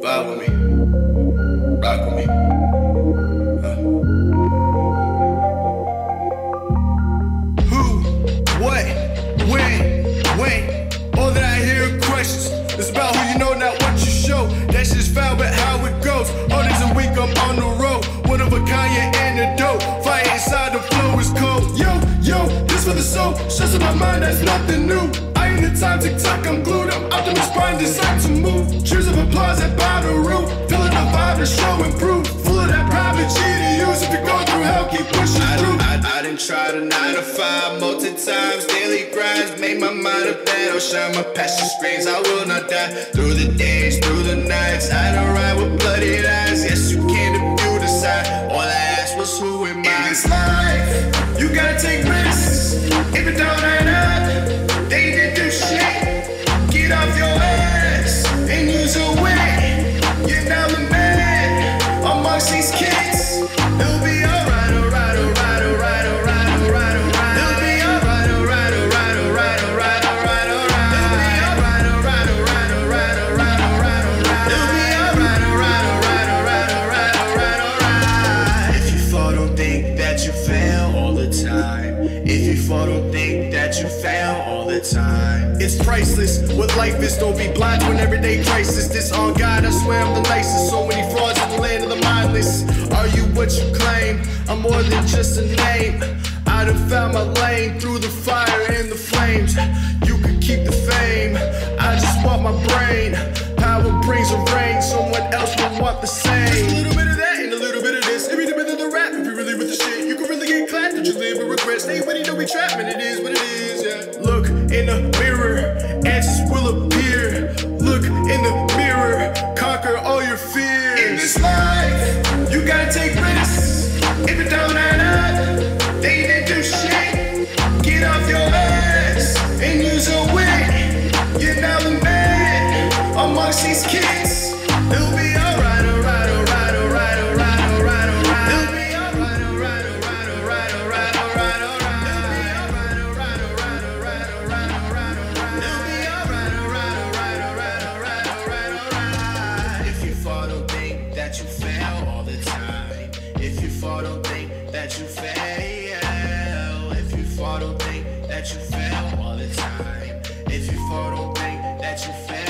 Vibe with me. Rock with me. Who, what, when? All that I hear are questions. It's about who you know, not what you show. That shit's foul, but how it goes. All days a week, I'm on the road. One of a kind, yeah, antidote. Fire inside, the flow is cold. Yo, this for the soul. Stress in my mind, that's nothing new. I ain't the time, tick-tock, I'm glued. I'm optimist, prime, designed to move. Cheers of applause at Bonnaroo. Feeling the vibe, the show improve. Full of that private G to use. If you're going through hell, keep pushing through. I done tried a 9 to 5 multi times. Daily grinds, made my mind up that I'll shine my passion screens. I will not die. Through the days, through the nights, I don't ride with bloody eyes. Yes, you can if you decide. All I asked was who am I? In this life, you gotta take risks. If it don't add up, they didn't do shit. Get off your ass and use a wit. You're now the man amongst these kids. It'll be alright, alright, alright, alright, alright, alright, alright. It'll be alright, alright, alright, alright, alright, alright, alright. It'll be alright, alright, alright, alright, alright, alright, alright. It'll be alright, alright, alright, alright, alright, alright, alright. If you fall, don't think that you fail all the time. If you fall, don't think that you fail all the time. It's priceless. What life is, don't be blind to an everyday crisis. This on God, I swear I'm the nicest. So many frauds in the land of the mindless. Are you what you claim? I'm more than just a name. I done found my lane through the fire and the flames. You could keep the fame, I just want my brain. Power brings a rain, someone else will want the same. Just a little bit of that and a little bit of this. Every bit of the rap, if you really with the shit, you can really get clapped. Don't you live with regret? Stay with it, don't be trapped, man. It is what it is, yeah. Look in the mirror, answers will appear. Look in the mirror, conquer all your fears. In this life, you gotta take risks. If it don't add up, they didn't do shit. Get off your ass and use a wit. You're now the man amongst these kids. It'll be alright, alright, alright, alright, alright, alright, alright. It'll be alright, alright, alright, alright, alright, alright, alright. It'll be alright, alright, alright, alright, alright, alright, alright. It'll be alright, alright, alright, alright, alright, alright, alright. If you fall, don't think that you fail all the time. If you fall, don't think that you fail. If you fall, don't think that you fail all the time. If you fall, don't think that you fail.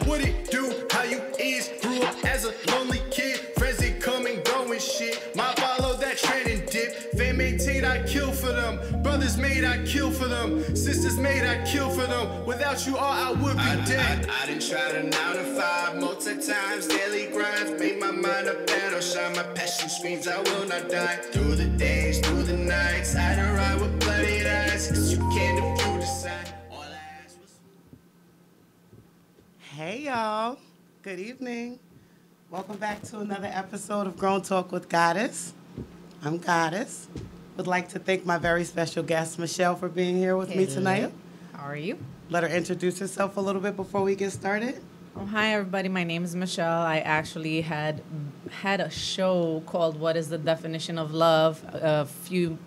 What it do? How you is? Grew up as a lonely kid. Friends they come and go and shit. My follow that trend and dip. Fame maintained, I kill for them. Brothers made, I kill for them. Sisters made, I kill for them. Without you all, I would be dead. I done tried a 9 to 5 multi times. Daily grinds, made my mind up and I'll shine my passion screams. I will not die. Through the days, through the nights, I don't ride with bloody eyes. Cause you can if you decide. All I asked was. Hey y'all, good evening. Welcome back to another episode of Grown Talk with Goddess. I'm Goddess. Would like to thank my very special guest, Michelle, for being here with me tonight. How are you? Let her introduce herself a little bit before we get started. Oh, hi, everybody. My name is Michelle. I actually had a show called What is the Definition of Love a few,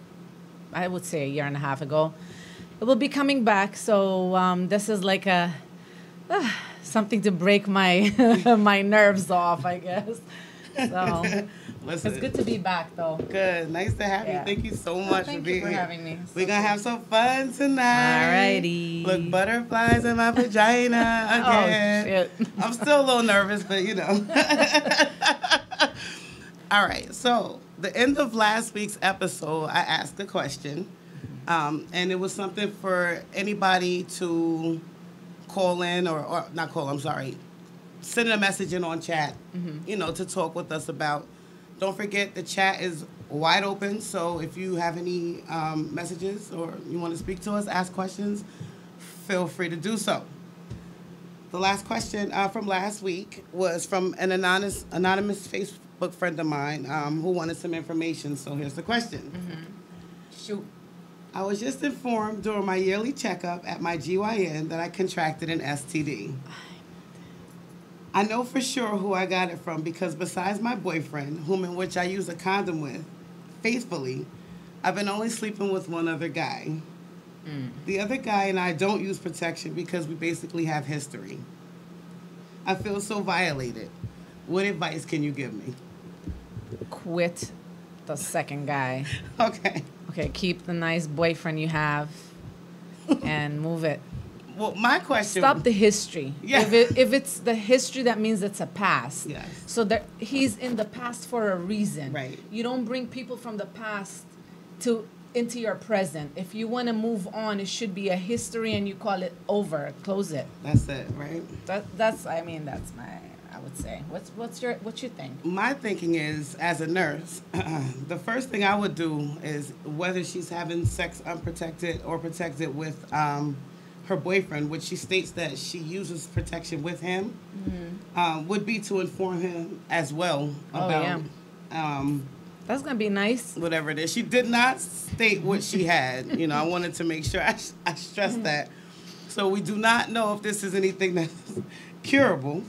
I would say a year and a half ago. It will be coming back, so this is like a something to break my my nerves off, I guess. So Listen, it's good to be back, though. Good. Nice to have you. Yeah. Thank you so much for Thank being you for here. having me. We're going to have some fun tonight. Alrighty. Look, butterflies in my vagina again. Oh, shit. I'm still a little nervous, but you know. All right. So, the end of last week's episode, I asked a question. And it was something for anybody to call in or not call, I'm sorry, send a message in on chat, you know, to talk with us about. Don't forget, the chat is wide open, so if you have any messages or you want to speak to us, ask questions, feel free to do so. The last question from last week was from an anonymous Facebook friend of mine who wanted some information, so here's the question. Shoot. I was just informed during my yearly checkup at my GYN that I contracted an STD. I know for sure who I got it from because besides my boyfriend, whom in which I use a condom with, faithfully, I've been only sleeping with one other guy. The other guy and I don't use protection because we basically have history. I feel so violated. What advice can you give me? Quit the second guy. Okay. Okay, keep the nice boyfriend you have and move it. Well, my question... Stop the history. Yeah. If it's the history, that means it's a past. Yes. So that he's in the past for a reason. Right. You don't bring people from the past into your present. If you want to move on, it should be a history, and you call it over. Close it. That's it, right? That's my. I would say. What's your think? My thinking is, as a nurse, the first thing I would do is whether she's having sex unprotected or protected with her boyfriend, which she states that she uses protection with him, would be to inform him as well about that's gonna be nice. whatever it is. She did not state what she had. I wanted to make sure I stressed that. So we do not know if this is anything that's curable.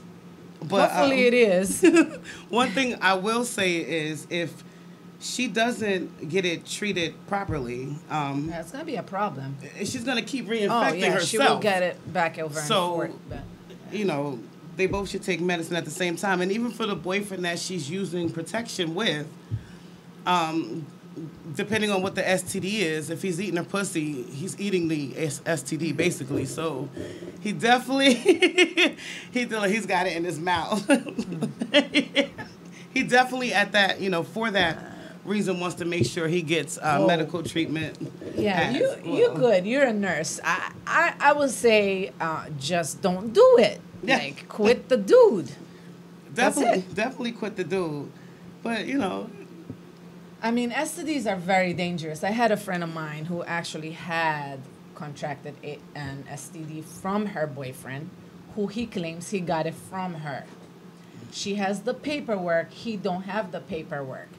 But Hopefully it is. one thing I will say is if she doesn't get it treated properly, That's gonna be a problem. she's gonna keep reinfecting herself. She will get it back over So, and forth. But, they both should take medicine at the same time. And even for the boyfriend that she's using protection with, depending on what the STD is, if he's eating her pussy, he's eating the STD basically. So he definitely he's got it in his mouth. He definitely at that for that reason wants to make sure he gets medical treatment. yeah, you good. You're a nurse. I would say just don't do it. Yeah. Like quit the dude. Definitely quit the dude. But I mean, STDs are very dangerous. I had a friend of mine who actually had contracted an STD from her boyfriend, who he claims he got it from her. She has the paperwork. He don't have the paperwork.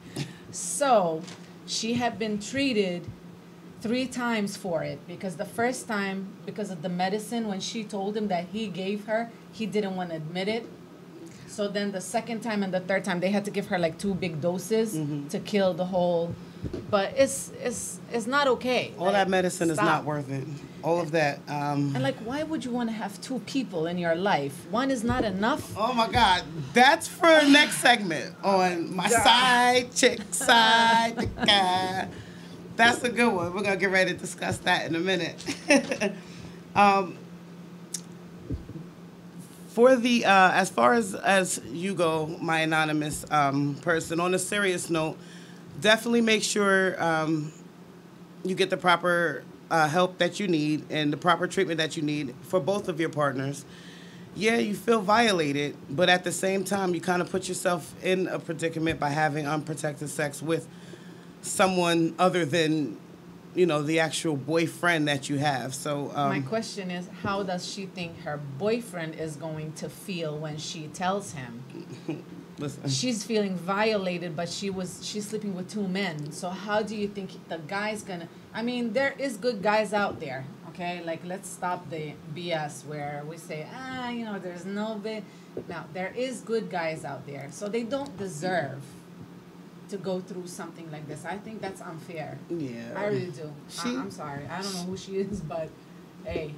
So she had been treated 3 times for it because the first time, because of the medicine, when she told him that he gave her, he didn't want to admit it. So then the second time and the third time, they had to give her like 2 big doses to kill the whole. But it's not okay. all that medicine is stop. not worth it. All of that. And like, why would you want to have 2 people in your life? One is not enough. Oh my God, that's for next segment on my side chick side guy. That's a good one. We're gonna get ready to discuss that in a minute. For the as far as you go, my anonymous person, on a serious note, definitely make sure you get the proper help that you need and the proper treatment that you need for both of your partners. Yeah, you feel violated, but at the same time, you kind of put yourself in a predicament by having unprotected sex with someone other than the actual boyfriend that you have. So My question is, how does she think her boyfriend is going to feel when she tells him? listen, She's feeling violated, but she's sleeping with 2 men. So how do you think the guy's gonna? I mean, there is good guys out there. Okay, like let's stop the BS where we say, there's no bit. Now there is good guys out there, so they don't deserve to go through something like this. I think that's unfair. Yeah. I really do. I'm sorry. I don't know who she is, but hey,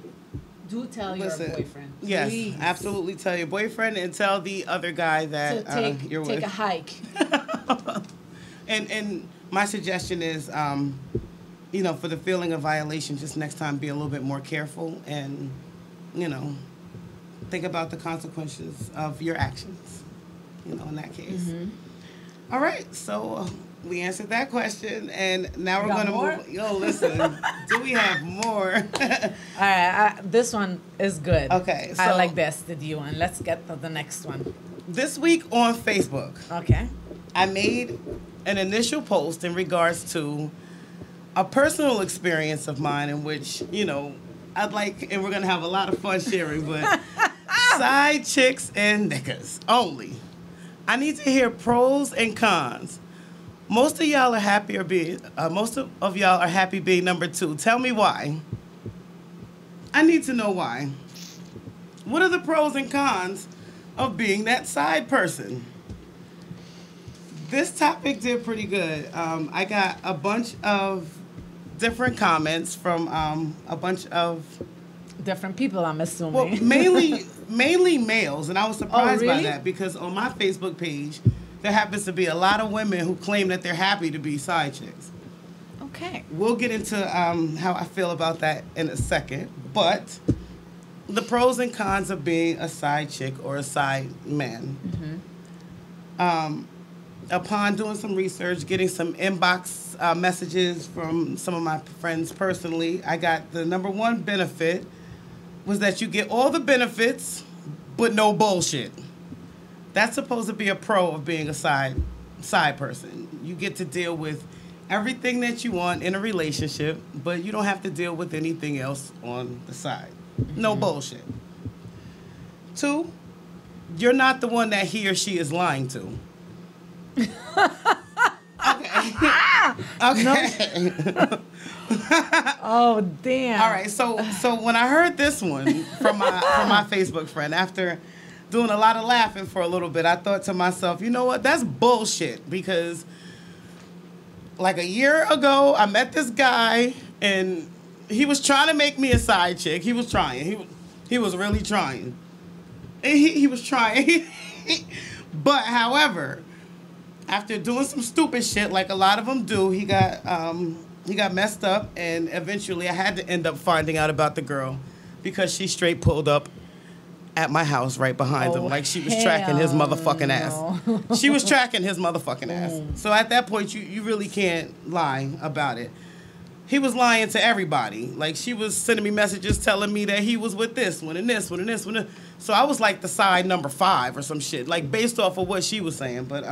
do tell your boyfriend. Yes, please, absolutely tell your boyfriend and tell the other guy that to you're with. take a hike. And my suggestion is, for the feeling of violation, just next time be a little bit more careful and, think about the consequences of your actions, in that case. Mm-hmm. All right, so we answered that question, and now we're going to move. Yo, listen, do we have more? All right, this one is good. Okay, I so- like the STD one. Let's get to the next one. This week on Facebook, Okay. I made an initial post in regards to a personal experience of mine in which, I'd like, and we're going to have a lot of fun sharing, but side chicks and niggas only. I need to hear pros and cons. Most of y'all are happy of y'all are happy being number 2. Tell me why. I need to know why. What are the pros and cons of being that side person? This topic did pretty good. I got a bunch of different comments from a bunch of Different people, I'm assuming. mainly males, and I was surprised by really? that because on my Facebook page there happens to be a lot of women who claim that they're happy to be side chicks. Okay. We'll get into how I feel about that in a second, but the pros and cons of being a side chick or a side man. Upon doing some research, getting some inbox messages from some of my friends personally, I got the number one benefit was that you get all the benefits, but no bullshit. That's supposed to be a pro of being a side person. You get to deal with everything that you want in a relationship, but you don't have to deal with anything else on the side. No bullshit. 2, you're not the one that he or she is lying to. Okay. Oh, damn. All right. So when I heard this one from my Facebook friend, after doing a lot of laughing for a little bit, I thought to myself, you know what? That's bullshit, because like a year ago, I met this guy and he was trying to make me a side chick. He was trying. He was really trying. He was trying. But however, after doing some stupid shit like a lot of them do, he got messed up, and eventually I had to end up finding out about the girl because she straight pulled up at my house right behind him, like she was tracking his motherfucking ass. She was tracking his motherfucking ass. So at that point, you really can't lie about it. He was lying to everybody. Like, she was sending me messages telling me that he was with this one and this one and this one. So I was like the side number 5 or some shit, like based off of what she was saying. But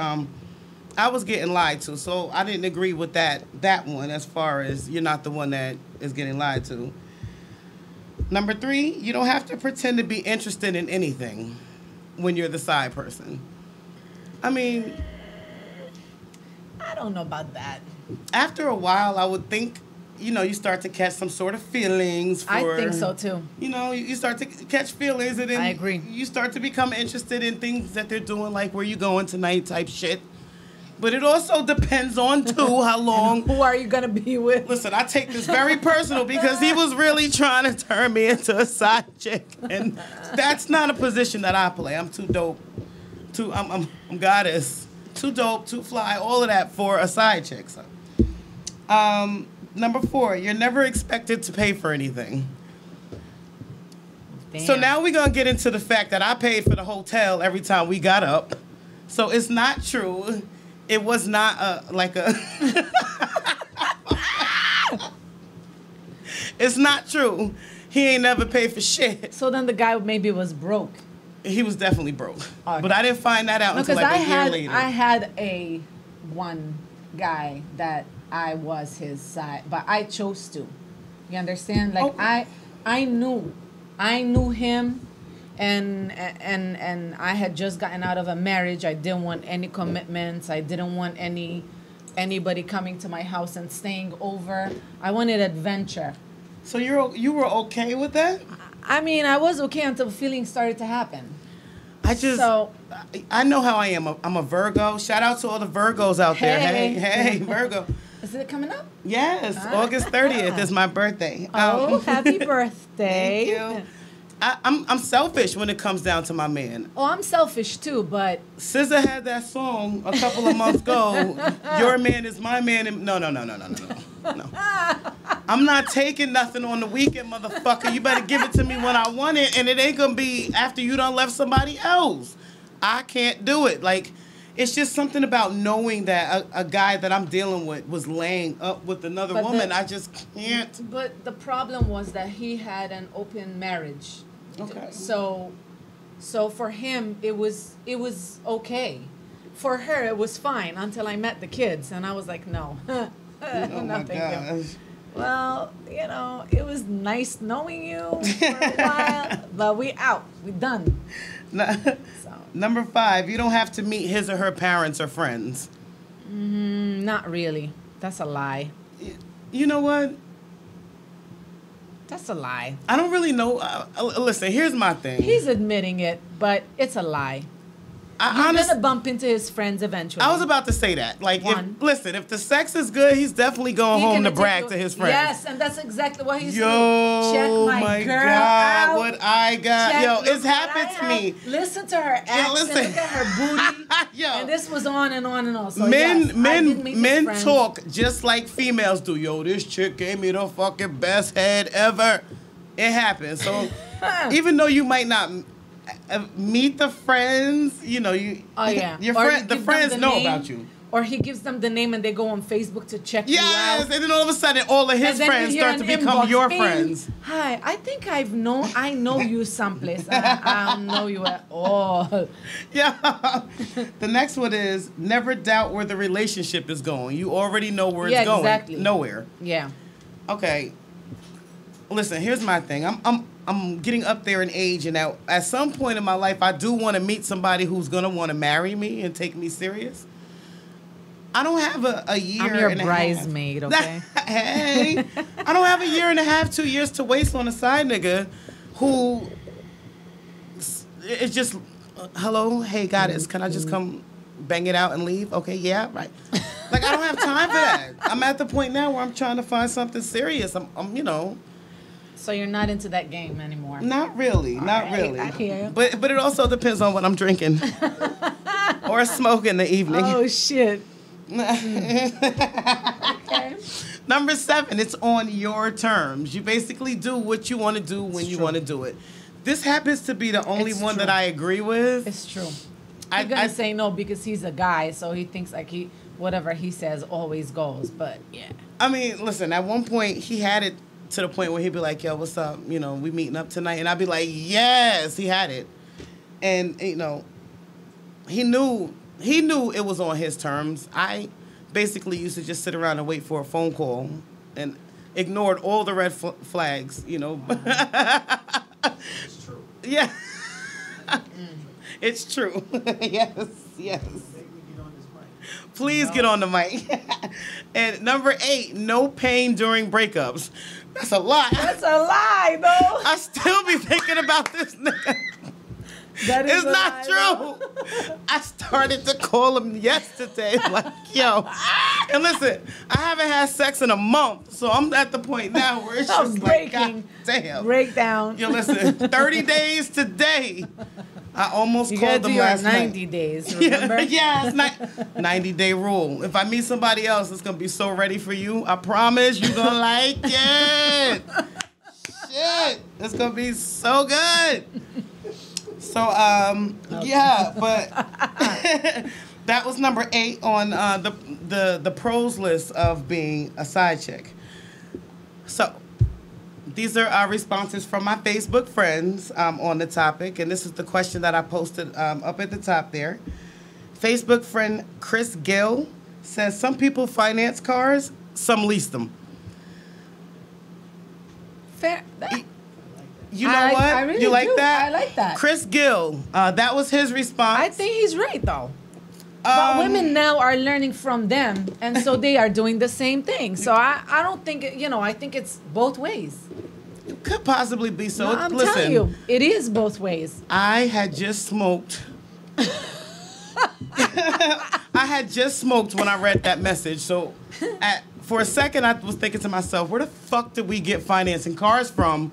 I was getting lied to, so I didn't agree with that one as far as you're not the one that is getting lied to. Number 3, you don't have to pretend to be interested in anything when you're the side person. I mean, I don't know about that. after a while, I would think, you start to catch some sort of feelings for... I think so, too. You start to catch feelings, and then I agree. You start to become interested in things that they're doing, like where you going tonight type shit. But it also depends on, too, how long... Who are you going to be with? Listen, I take this very personal because he was really trying to turn me into a side chick. And that's not a position that I play. I'm too dope. I'm goddess. Too dope, too fly, all of that for a side chick. So. Number 4, you're never expected to pay for anything. Damn. So now we're going to get into the fact that I paid for the hotel every time we got up. So it's not true. It was not it's not true. He ain't never paid for shit. So then the guy maybe was broke. He was definitely broke. Okay. But I didn't find that out until like a year later. I had one guy that I was his side, but I chose to. You understand? Like I knew him, and I had just gotten out of a marriage. I didn't want any commitments. I didn't want anybody coming to my house and staying over. I wanted adventure. So you were okay with that? I mean, I was okay until feelings started to happen. I know how I am. I'm a Virgo. Shout out to all the Virgos out there. Hey, Virgo. Is it coming up? Yes, August 30th is my birthday. Oh, happy birthday. Thank you. I'm selfish when it comes down to my man. Oh, I'm selfish too, but... SZA had that song a couple of months ago, Your Man is My Man. And no. I'm not taking nothing on the weekend, motherfucker. You better give it to me when I want it, and it ain't going to be after you done left somebody else. I can't do it. Like, it's just something about knowing that a guy that I'm dealing with was laying up with another woman. I just can't. But the problem was that he had an open marriage. Okay. So for him, it was okay. For her, it was fine until I met the kids, and I was like, no. Oh my gosh. Well, it was nice knowing you for a while, but we out. We done. Number 5, you don't have to meet his or her parents or friends. Not really. That's a lie. You know what? That's a lie. I don't really know. Listen, here's my thing. He's admitting it, but it's a lie. You're gonna bump into his friends eventually. I was about to say that. Like, One. listen, if the sex is good, he's definitely going He home gonna to take brag you- to his friends. Yes, and that's exactly what he's Yo, doing. Check my girl God, out. what I got. Check, Yo, look it's what happened I to have. me. Listen to her accent. listen. Look at her booty. Yo. And this was on and on and on. So yes, I did meet his Men friends. talk just like females do. Yo, this chick gave me the fucking best head ever. It happens. So even though you might not meet the friends, you know, you. Oh yeah. Your Or friend, you the give them friends the know name, about you. Or he gives them the name and they go on Facebook to check you Yes, out. and then all of a sudden, all of his And then friends you hear start to an become inbox, your "Hey, friends. Hi, I think I know you someplace. I don't know you at all. Yeah. The next one is never doubt where the relationship is going. You already know where Yeah, it's going. exactly. Nowhere. Yeah. Okay. Listen, here's my thing. I'm getting up there in age, and at some point in my life, I do want to meet somebody who's gonna want to marry me and take me serious. I don't have a year. I'm your and bridesmaid, a half. okay? Hey, I don't have a year and a half, 2 years to waste on a side nigga who it's just hello, hey, goddess, can I just come bang it out and leave? Okay, yeah, right. Like, I don't have time for that. I'm at the point now where I'm trying to find something serious. I'm you know. So you're not into that game anymore. Not really, not right, really. I hear you. But it also depends on what I'm drinking or smoke in the evening. Oh shit. Okay. Number 7, it's on your terms. You basically do what you want to do when you want to do it. This happens to be the only It's one true. that I agree with. It's true. I- He's gonna I- say no because he's a guy, so he thinks like whatever he says always goes. But yeah. I mean, listen, at one point he had it to the point where he'd be like, yo, what's up? You know, we meeting up tonight. And I'd be like, yes, he had it. And, you know, he knew it was on his terms. I basically used to just sit around and wait for a phone call and ignored all the red flags, you know. It's true. Yeah. It's true. Yes, yes. Make me get on this mic. Please get on the mic. And number 8, no pain during breakups. That's a lot. That's a lie, though. I still be thinking about this nigga. That is It's a not lie, true. I started to call him yesterday, like, yo. And listen, I haven't had sex in a month, so I'm at the point now where it's though. just like, God Breaking. damn. Breakdown. Yo, listen, 30 days today. I almost You gotta called do him your last 90 night. days, remember? Yeah, it's 90-day rule. If I meet somebody else, it's gonna be so ready for you. I promise you're gonna like it. Shit, it's gonna be so good. So, yeah, but that was number 8 on the pros list of being a side chick. So, these are our responses from my Facebook friends on the topic, and this is the question that I posted up at the top there. Facebook friend Chris Gill says, some people finance cars, some lease them. Fair. You know what? I really you like do. that? I like that. Chris Gill, that was his response. I think he's right, though. But women now are learning from them, and so they are doing the same thing. So I don't think, I think it's both ways. Could possibly be so. No, I'm Listen, telling you, it is both ways. I had just smoked. I had just smoked when I read that message. So for a second, I was thinking to myself, where the fuck did we get financing cars from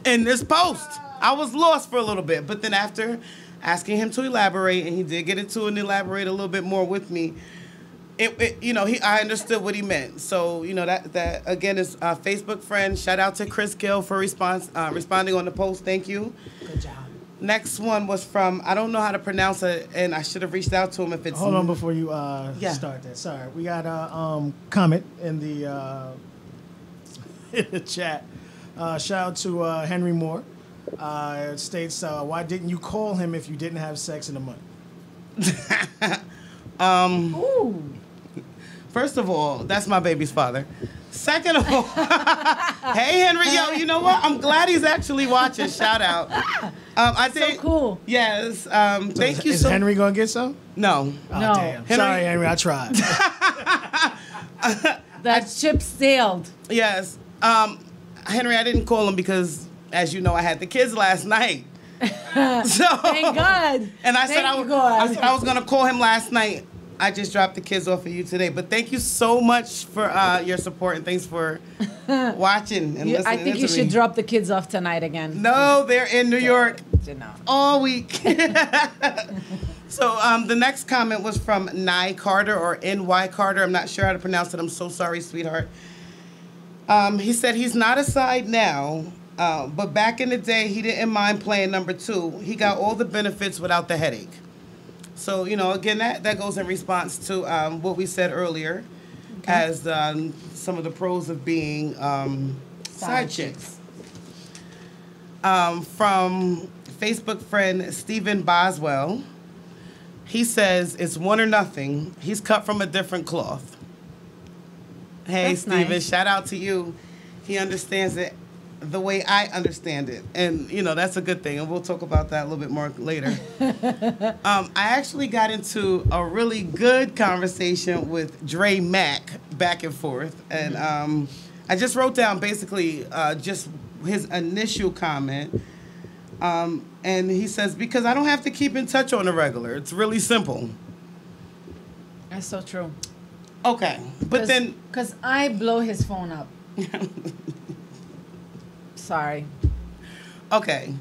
in this post? I was lost for a little bit. But then after asking him to elaborate, and he did get into it and elaborate a little bit more with me, I understood what he meant. So, that again is a Facebook friend. Shout out to Chris Gill for responding on the post. Thank you. Good job. Next one was from, I don't know how to pronounce it, and I should have reached out to him if it's... Hold on before you Yeah. start that. Sorry, we got a comment in the in the chat. Shout out to Henry Moore. It states, why didn't you call him if you didn't have sex in a month? Ooh. First of all, that's my baby's father. Second of all, hey, Henry, yo, you know what? I'm glad he's actually watching. Shout out. I think, cool. Yes. Thank you Is so much. Henry gonna get some? No. Oh, No. damn. Henry- Sorry, Henry, I tried. That ship sailed. Yes. Henry, I didn't call him because, as you know, I had the kids last night. So Thank God. And I said Thank God. I said I was gonna call him last night. I just dropped the kids off of you today. But thank you so much for your support and thanks for watching and listening. I think you to should me. drop the kids off tonight again. No, they're in New York You know. all week. So the next comment was from Nye Carter or NY Carter. I'm not sure how to pronounce it. I'm so sorry, sweetheart. He said he's not a side now, but back in the day, he didn't mind playing number 2. He got all the benefits without the headache. So, you know, again, that goes in response to what we said earlier as some of the pros of being side chicks. From Facebook friend Stephen Boswell, he says it's one or nothing. He's cut from a different cloth. Hey, That's Stephen, nice. shout out to you. He understands it the way I understand it. And, you know, that's a good thing. And we'll talk about that a little bit more later. I actually got into a really good conversation with Dre Mack back and forth. And I just wrote down basically just his initial comment. And he says, because I don't have to keep in touch on the regular. It's really simple. That's so true. Okay. But then... Because I blow his phone up. Sorry. Okay.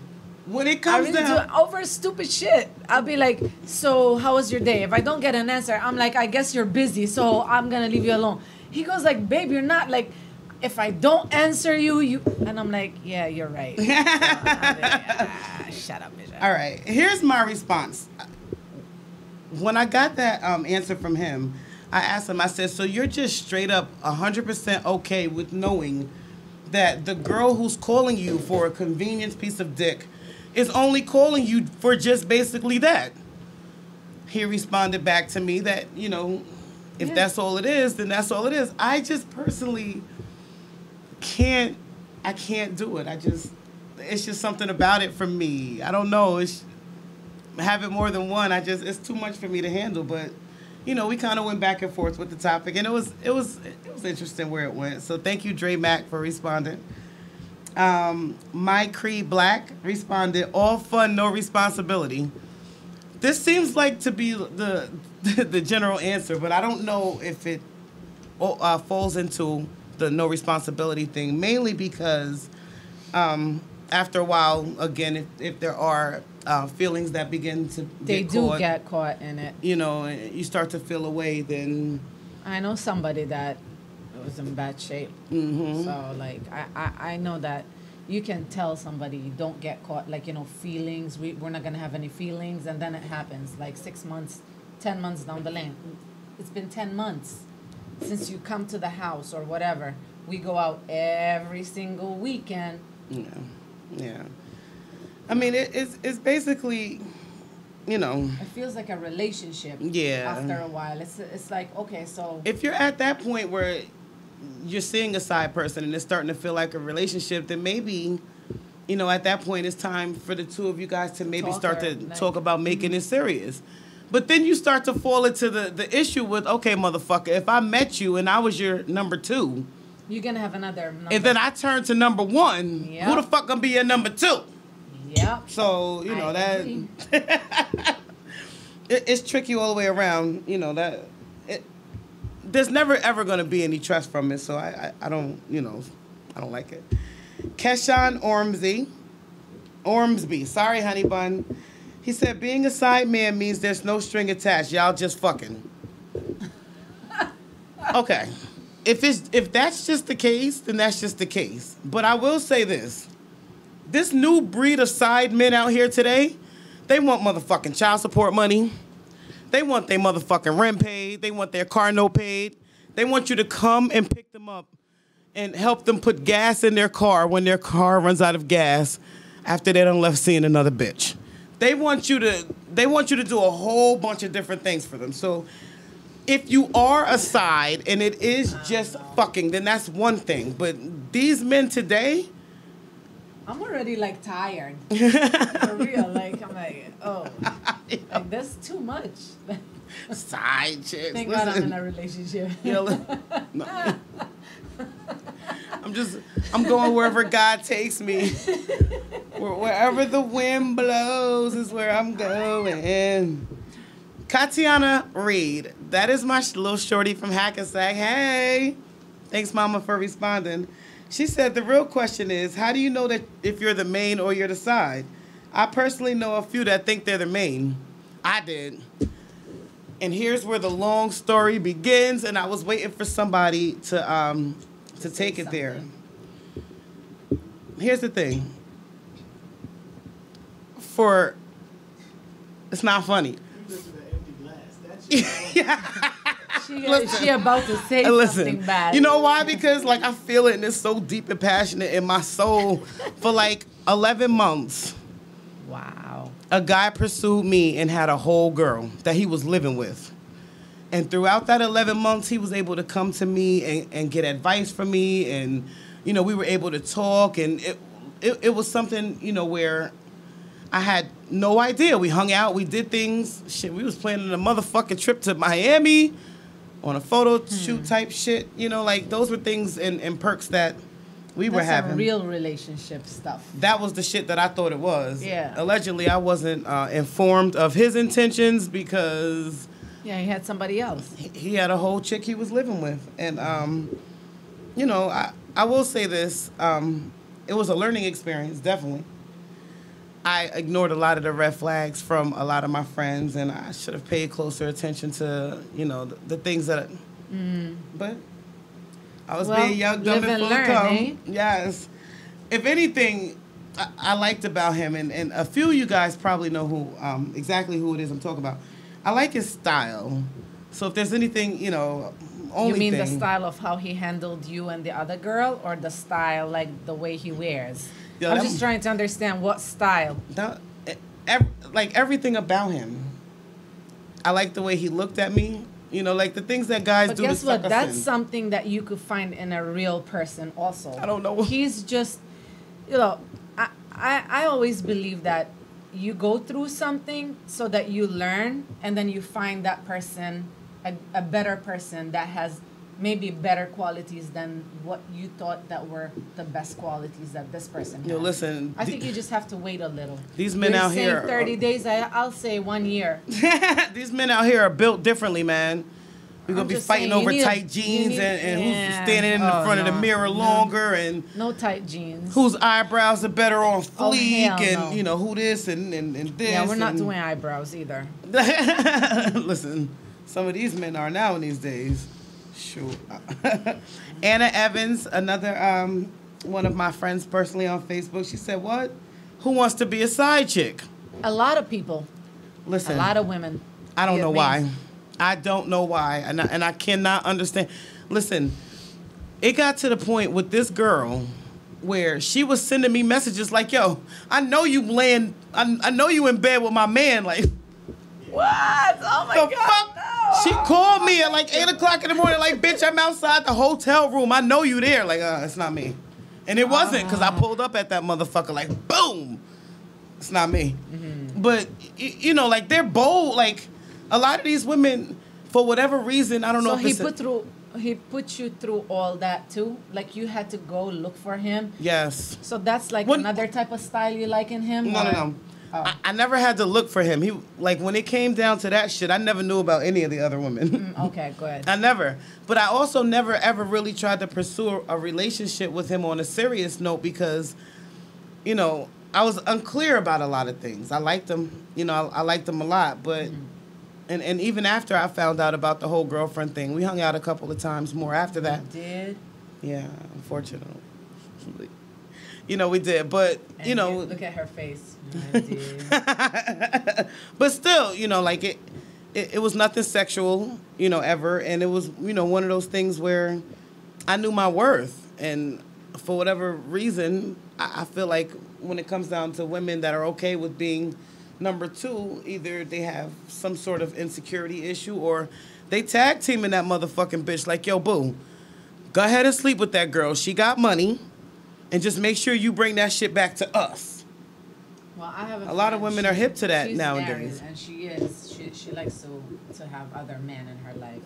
When it I comes really down... do over stupid shit. I'll be like, so how was your day? If I don't get an answer, I'm like, I guess you're busy, so I'm gonna leave you alone. He goes like, babe, you're not like, if I don't answer you, and I'm like, yeah, you're right. So I'm like, shut up, bitch. All right. Here's my response. When I got that answer from him, I asked him, I said, so you're just straight up 100% okay with knowing that the girl who's calling you for a convenience piece of dick is only calling you for just basically that? He responded back to me that, you know, if that's all it is, then that's all it is. I just personally can't do it. It's just something about it for me. I don't know. Have it more than one. It's too much for me to handle, but you know, we kind of went back and forth with the topic, and it was interesting where it went. So thank you, Dre Mack, for responding. My Cree Black responded, all fun, no responsibility. This seems like to be the general answer, but I don't know if it falls into the no responsibility thing, mainly because after a while, again, if there are feelings that begin to get caught in it. You know, you start to feel away, then... I know somebody that was in bad shape. Mm-hmm. So, like, I know that you can tell somebody, don't get caught, like, you know, feelings, we're not going to have any feelings, and then it happens, like 6 months, 10 months down the lane. It's been 10 months since you come to the house or whatever. We go out every single weekend. Yeah. I mean, it's basically, you know... It feels like a relationship. Yeah. After a while. It's like, okay, so... If you're at that point where you're seeing a side person and it's starting to feel like a relationship, then maybe, you know, at that point it's time for the two of you guys to maybe talk about making it serious. But then you start to fall into the issue with, okay, motherfucker, if I met you and I was your number 2... You're going to have another number. And then I turn to number 1, Yep. Who the fuck gonna be your number 2? Yep. So, you know, it's tricky all the way around, you know, there's never ever going to be any trust from it, so I don't, you know, I don't like it. Keshawn Ormsby, sorry, honey bun. He said, being a side man means there's no string attached. Y'all just fucking. Okay. If that's just the case, then that's just the case. But I will say this. This new breed of side men out here today, they want motherfucking child support money. They want their motherfucking rent paid. They want their car note paid. They want you to come and pick them up and help them put gas in their car when their car runs out of gas after they done left seeing another bitch. They want you to do a whole bunch of different things for them. So if you are a side and it is just fucking, then that's one thing. But these men today... I'm already, like, tired. For real. Like, I'm like, oh. Like, that's too much. Side chicks. Thank God I'm in a relationship. No. I'm going wherever God takes me. Wherever the wind blows is where I'm going. Katiana Reed, that is my little shorty from Hackensack. Hey, thanks, Mama, for responding. She said the real question is, how do you know that if you're the main or you're the side? I personally know a few that think they're the main. I did. And here's where the long story begins, and I was waiting for somebody to take it there. Here's the thing. It's not funny. She about to say something bad. You know why? Because like I feel it and it's so deep and passionate in my soul. For like 11 months, Wow. a guy pursued me and had a whole girl that he was living with. And throughout that 11 months, he was able to come to me and get advice from me. And, you know, we were able to talk. And it was something, you know, where I had no idea. We hung out. We did things. Shit, we was planning a motherfucking trip to Miami on a photo shoot type shit. You know, like those were things and perks that we were having. That's real relationship stuff. That was the shit that I thought it was. Yeah. Allegedly, I wasn't informed of his intentions because... Yeah, he had somebody else. He had a whole chick he was living with. And, you know, I will say this. It was a learning experience, definitely. I ignored a lot of the red flags from a lot of my friends, and I should have paid closer attention to, you know, the things that... But I was being young, dumb, and full of cum. Eh? Yes. If anything, I liked about him, and a few of you guys probably know who exactly who it is I'm talking about. I like his style. So if there's anything, you know, only You mean the thing- style of how he handled you and the other girl, or the style, like the way he wears? Yeah, I'm that- just trying to understand what style. Like everything about him. I like the way he looked at me. You know, like the things that guys But do guess to suck what? us That's in. something that you could find in a real person also. I don't know. He's just, you know, I always believe that you go through something so that you learn, and then you find that person, a better person that has maybe better qualities than what you thought that were the best qualities that this person Yo, has. listen. I think you just have to wait a little. These men You're out saying here 30 days, I'll say 1 year. These men out here are built differently, man. We're going I'm to be just fighting saying, over you need- tight you jeans need- and who's yeah. standing in the Oh, front of the no. mirror No. longer and No tight jeans. whose eyebrows are better on Oh, fleek hell and, no. you know, who this and this. Yeah, we're not and- doing eyebrows either. Listen, some of these men are now in these days. Shoot. Anna Evans, another one of my friends personally on Facebook, she said, what? Who wants to be a side chick? A lot of people, Listen. a lot of women. I don't get know me. why. I don't know why. And I cannot understand. Listen, it got to the point with this girl where she was sending me messages like, yo, I know you I know you in bed with my man. Like, What? Oh my the fuck? She called me at like 8 o'clock in the morning, like, bitch, I'm outside the hotel room. I know you there. Like, it's not me. And it wasn't, because I pulled up at that motherfucker, like, boom. It's not me. But, you know, like, they're bold. Like, a lot of these women, for whatever reason, I don't know So if he put you through all that too. Like you had to go look for him. Yes. So that's like When- another type of style you like in him. No, or- no, no. Oh. I never had to look for him. He, like, when it came down to that shit, I never knew about any of the other women. Okay, go ahead. I never. But I also never, ever really tried to pursue a relationship with him on a serious note because, you know, I was unclear about a lot of things. I liked him. You know, I liked him a lot. But, and even after I found out about the whole girlfriend thing, we hung out a couple of times more after that. Did Yeah, unfortunately. You know, we did. But, And you know. look at her face. I did. But still, you know, like it was nothing sexual, you know, ever. And it was, you know, one of those things where I knew my worth. And for whatever reason, I feel like when it comes down to women that are okay with being number two, either they have some sort of insecurity issue or they tag teaming that motherfucking bitch like, yo, boo, go ahead and sleep with that girl. She got money. And just make sure you bring that shit back to us. Well, I have A lot of friend, women are hip to that she's nowadays. married, and she likes to have other men in her life.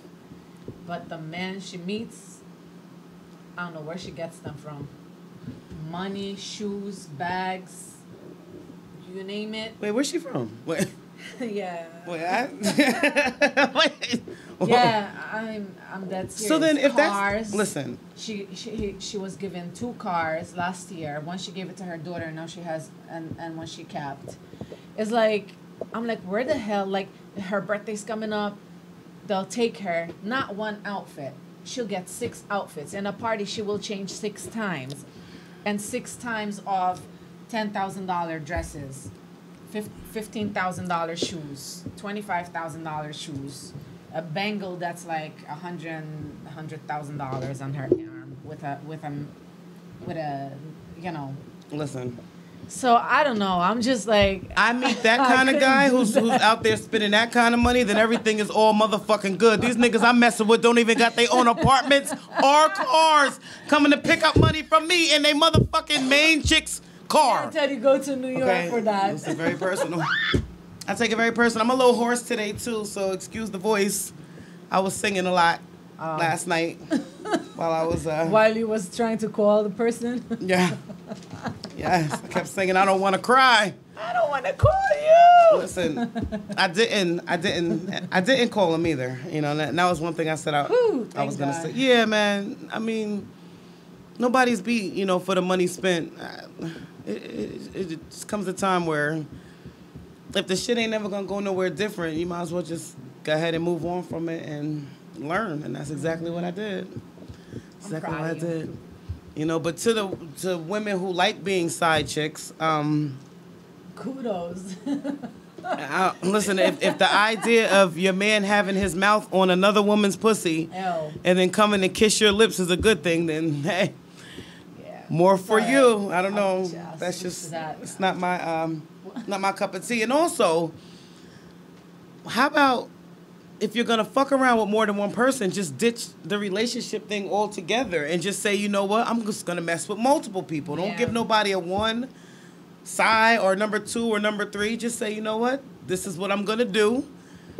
But the men she meets, I don't know where she gets them from. Money, shoes, bags, you name it. Wait, where's she from? Wait, Yeah. wait. Yeah, I'm that serious. So then, if cars, that's listen, she was given 2 cars last year. One she gave it to her daughter, now she has and one she kept. It's like I'm like, where the hell? Like her birthday's coming up, they'll take her not 1 outfit. She'll get 6 outfits. In a party, she will change 6 times, and 6 times of $10,000 dresses. $15,000 shoes, $25,000 shoes, a bangle that's like $100,000 on her arm with a you know. listen. So I don't know. I'm just like I meet that kind of guy who's out there spending that kind of money, then everything is all motherfucking good. These niggas I'm messing with don't even got their own apartments or cars coming to pick up money from me in they motherfucking main chick's car. I tell you, go to New York for that. It's very personal. I take it very personal. I'm a little hoarse today too, so excuse the voice. I was singing a lot last night while I was While you was trying to call the person. yeah. Yes, I kept singing I don't want to cry. I don't want to call you. Listen, I didn't call him either. You know, that was one thing I said I was gonna say. Yeah, man. I mean, nobody's beat, you know, for the money spent. It just comes a time where if the shit ain't never gonna go nowhere different, you might as well just go ahead and move on from it and learn. And that's exactly what I did. Exactly what I did. You know, but to women who like being side chicks, kudos. Listen, if the idea of your man having his mouth on another woman's pussy and then coming to kiss your lips is a good thing, then hey, more for you. I don't know. That's just it's not my cup of tea. And also, how about if you're gonna fuck around with more than one person, just ditch the relationship thing altogether and just say, you know what, I'm just gonna mess with multiple people. Don't give nobody a 1 side or number 2 or number 3. Just say, you know what, this is what I'm gonna do.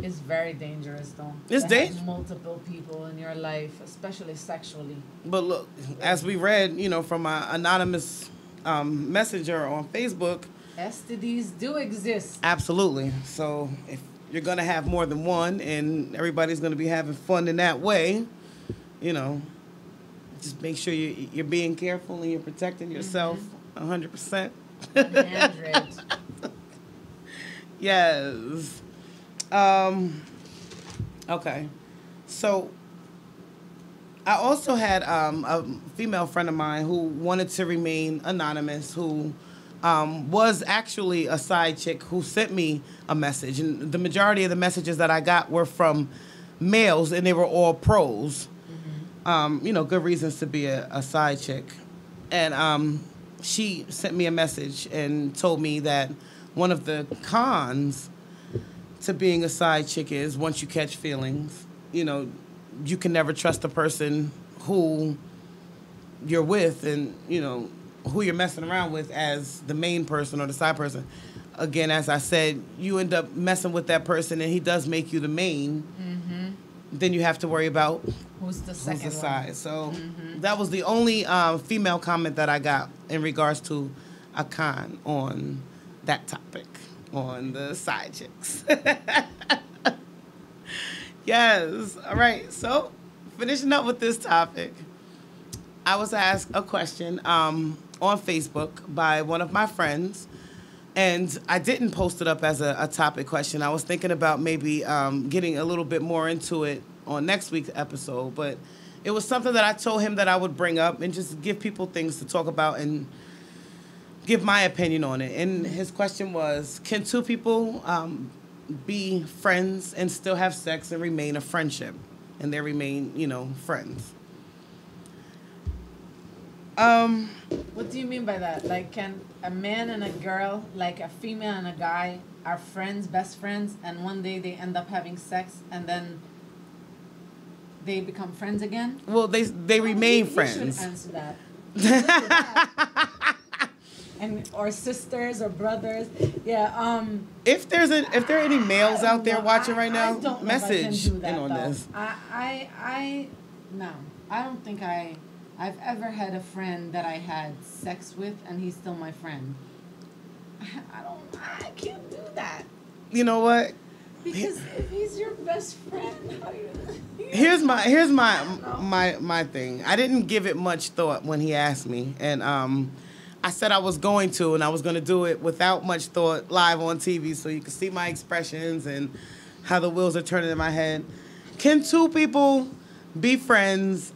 It's very dangerous, though. It's dangerous. Multiple people in your life, especially sexually. But look, as we read, you know, from an anonymous messenger on Facebook, STDs do exist. Absolutely. So if you're gonna have more than one, and everybody's gonna be having fun in that way, you know, just make sure you're being careful and you're protecting yourself 100%. 100. Yes. Okay. So I also had a female friend of mine who wanted to remain anonymous, who was actually a side chick who sent me a message. And the majority of the messages that I got were from males, and they were all pros. You know, good reasons to be a side chick. And she sent me a message and told me that one of the cons to being a side chick is once you catch feelings, you know, you can never trust the person who you're with and, you know, who you're messing around with as the main person or the side person. Again, as I said, you end up messing with that person and he does make you the main. Then you have to worry about who's the second who's the one. side. So that was the only female comment that I got in regards to a con on that topic, on the side chicks. Yes. All right. So finishing up with this topic, I was asked a question on Facebook by one of my friends, and I didn't post it up as a topic question. I was thinking about maybe getting a little bit more into it on next week's episode, but it was something that I told him that I would bring up and just give people things to talk about and give my opinion on it. And his question was, can two people be friends and still have sex and remain a friendship? And they remain, you know, friends. What do you mean by that? Like, can a man and a girl, like a female and a guy, are friends, best friends, and one day they end up having sex and then they become friends again? Well, they remain friends. You should answer that. And or sisters or brothers, yeah. If there are any males out there watching right now, I don't know message if I can do that, in on though. this. No, I don't think I've ever had a friend that I had sex with and he's still my friend. I can't do that. You know what? Because if he's your best friend, how you? Here's my thing. I didn't give it much thought when he asked me, and I said I was going to, and I was going to do it without much thought live on TV, so you can see my expressions and how the wheels are turning in my head. Can two people be friends,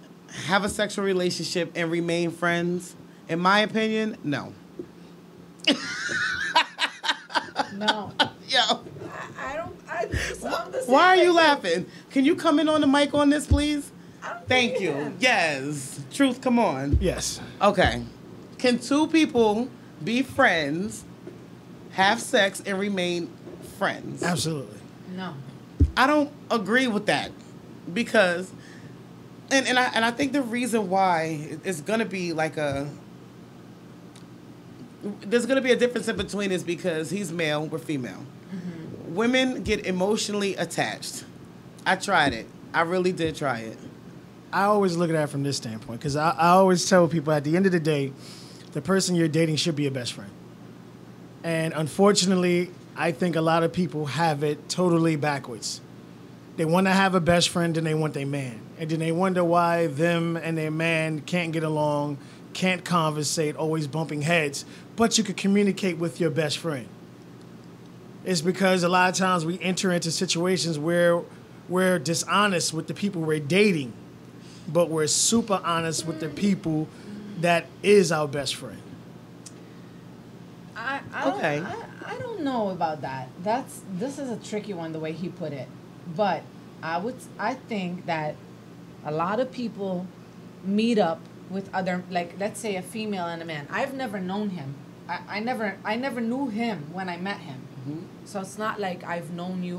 have a sexual relationship, and remain friends? In my opinion, no. No. Yo. I don't. I think so. I'm the same Why are you way. laughing? Can you come in on the mic on this, please? I don't Thank think you. can. Yes. Truth, come on. Yes. Okay. Can two people be friends, have sex, and remain friends? Absolutely. No. I don't agree with that because, and I think the reason why it's gonna be like there's gonna be a difference in between is because he's male, we're female. Mm-hmm. Women get emotionally attached. I tried it. I really did try it. I always look at that from this standpoint because I always tell people at the end of the day, the person you're dating should be your best friend. And unfortunately, I think a lot of people have it totally backwards. They want to have a best friend and they want their man. And then they wonder why them and their man can't get along, can't conversate, always bumping heads, but you could communicate with your best friend. It's because a lot of times we enter into situations where we're dishonest with the people we're dating, but we're super honest with the people that is our best friend. Okay. I don't know about that. This is a tricky one the way he put it, but I think that a lot of people meet up with other, like let's say a female and a man. I've never known him. I never knew him when I met him. Mm-hmm. So it's not like I've knew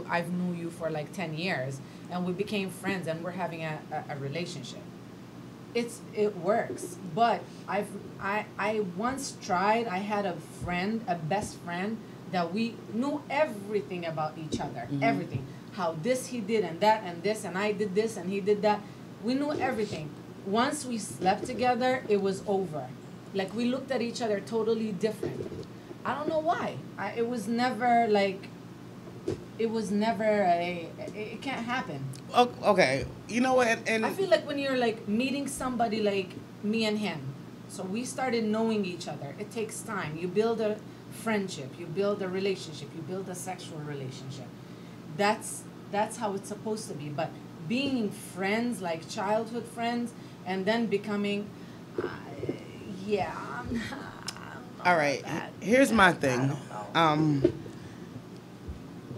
you for like 10 years and we became friends and we're having a relationship. It works, but I once tried. I had a best friend that we knew everything about each other, mm-hmm. everything. How this he did and that and this and I did this and he did that. We knew everything. Once we slept together, it was over. Like we looked at each other totally different. I don't know why. It was never it can't happen. Okay. You know what? And I feel like when you're like meeting somebody like me and him, so we started knowing each other. It takes time. You build a friendship, you build a relationship, you build a sexual relationship. That's how it's supposed to be. But being friends, like childhood friends, and then becoming, all right. Here's my thing.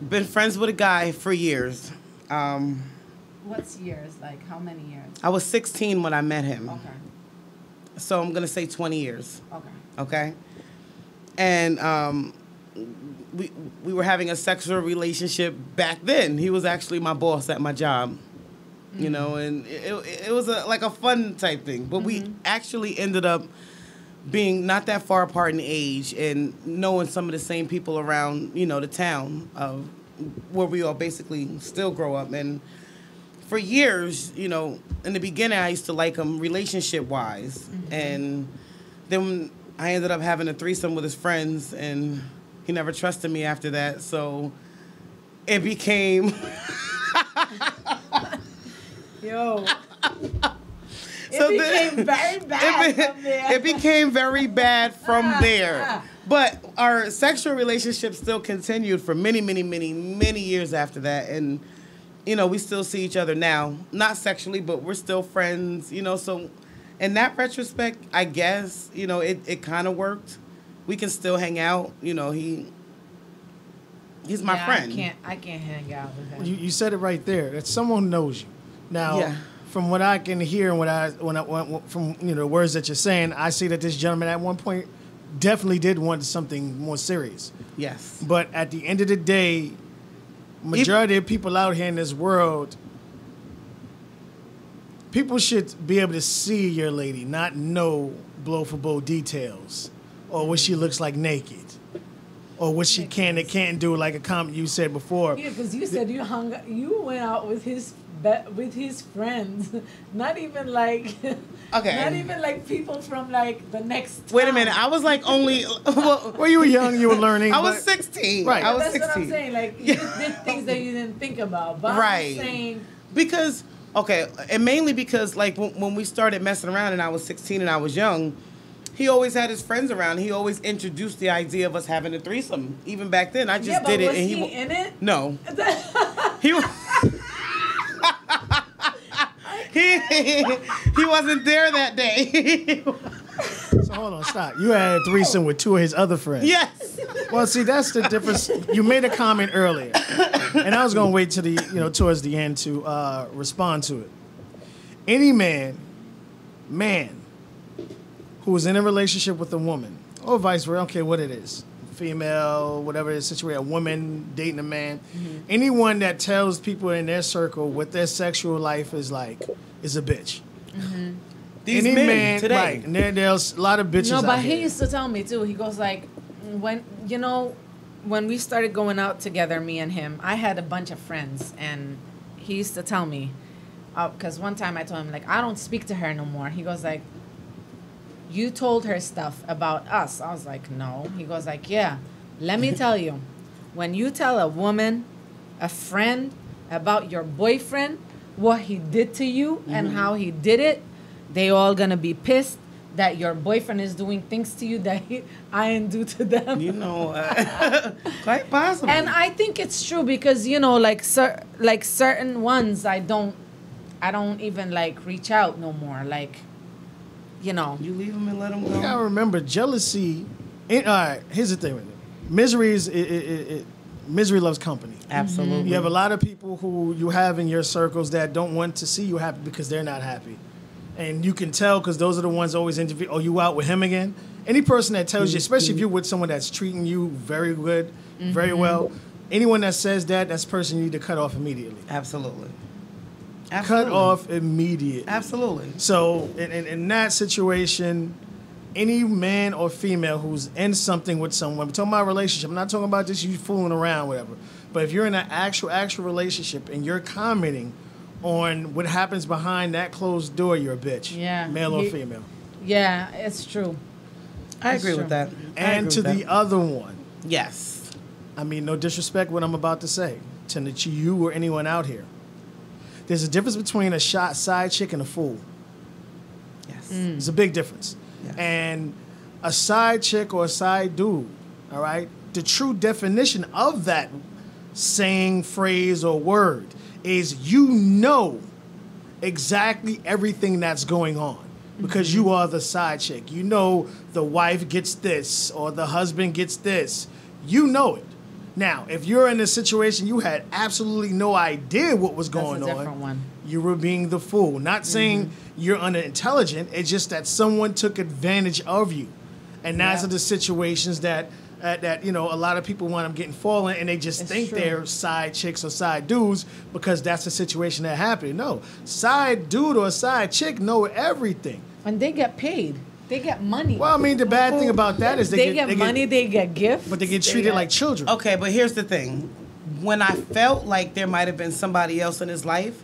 Been friends with a guy for years. What's years? Like how many years? I was 16 when I met him. Okay. So I'm gonna say 20 years. Okay. Okay. And we were having a sexual relationship back then. He was actually my boss at my job. You know, and it was like a fun type thing. But we actually ended up being not that far apart in age and knowing some of the same people around, you know, the town of where we all basically still grow up. And for years, you know, in the beginning, I used to like him relationship-wise. And then I ended up having a threesome with his friends, and he never trusted me after that. So it became... Yo. It became very bad from there. It became very bad from there. But our sexual relationship still continued for many, many, many, many years after that. And, you know, we still see each other now. Not sexually, but we're still friends, you know. So in that retrospect, I guess, you know, it kind of worked. We can still hang out. You know, he's my friend. I can't hang out with him. You said it right there. That someone knows you. Now, from what I can hear and from the words that you're saying, I see that this gentleman at one point definitely did want something more serious. Yes. But at the end of the day, majority of people out here in this world, people should be able to see your lady, not know blow for blow details, or what she looks like naked, or what she can and can't do, like a comment you said before. Yeah, because you said you went out with his with his friends, not even like, Okay. not even like people from like the next. Wait a town. minute. I was like only. Well, you were young, you were learning. I was but- 16. Right. I was That's 16. what I'm saying. Like you just did things that you didn't think about. But Right. I'm saying, Because, okay, and mainly because, like, when we started messing around and I was 16 and I was young, he always had his friends around. He always introduced the idea of us having a threesome. Even back then, I just yeah, but did it. was And he wa- in it? No. He was. he wasn't there that day. So hold on, stop. You had a threesome with two of his other friends. Yes. Well, see, that's the difference. You made a comment earlier, and I was gonna wait to the towards the end to respond to it. Any man who is in a relationship with a woman, or vice versa, I don't care what it is, female, whatever it is, situation, a woman dating a man, anyone that tells people in their circle what their sexual life is like is a bitch. These Any men man, today. right? And there's a lot of bitches No, out but here. he used to tell me too. He goes like, when we started going out together, me and him, I had a bunch of friends, and he used to tell me, because one time I told him like, I don't speak to her no more. He goes like, you told her stuff about us. I was like, no. He goes like, yeah. Let me tell you, when you tell a woman, a friend, about your boyfriend, what he did to you and how he did it, they all gonna be pissed that your boyfriend is doing things to you that I didn't do to them. You know, quite possible. And I think it's true because like certain ones I don't even like reach out no more. Like, you leave them and let them You gotta go. remember, jealousy. All right, here's the thing with it. Misery is misery loves company. Absolutely. You have a lot of people who you have in your circles that don't want to see you happy because they're not happy, and you can tell because those are the ones always interview. Oh, you out with him again? Any person that tells you, especially if you're with someone that's treating you very good, very well, anyone that says that, that's a person you need to cut off immediately. Absolutely. Cut off immediately. Absolutely. So in that situation, any man or female who's in something with someone, we're talking about a relationship. I'm not talking about just you fooling around, whatever. But if you're in an actual relationship and you're commenting on what happens behind that closed door, you're a bitch. Yeah. Male or female. Yeah, it's true. I agree true. with that. And to the other one, Yes. I mean, no disrespect what I'm about to say to you or anyone out here. There's a difference between a side chick and a fool. Yes. There's a big difference. Yes. And a side chick or a side dude, all right, the true definition of that saying, phrase, or word is exactly everything that's going on because you are the side chick. You know the wife gets this or the husband gets this. You know it. Now, if you're in a situation you had absolutely no idea what was going That's a on, different one. you were being the fool. Not saying you're unintelligent. It's just that someone took advantage of you, and those are the situations that a lot of people wind up getting fallen, and they just It's think true. they're side chicks or side dudes because that's the situation that happened. No, side dude or side chick know everything. And they get paid. They get money. Well, I mean, the bad thing about that is they get money, they get gifts. but they get treated like children. Okay, but here's the thing. When I felt like there might have been somebody else in his life,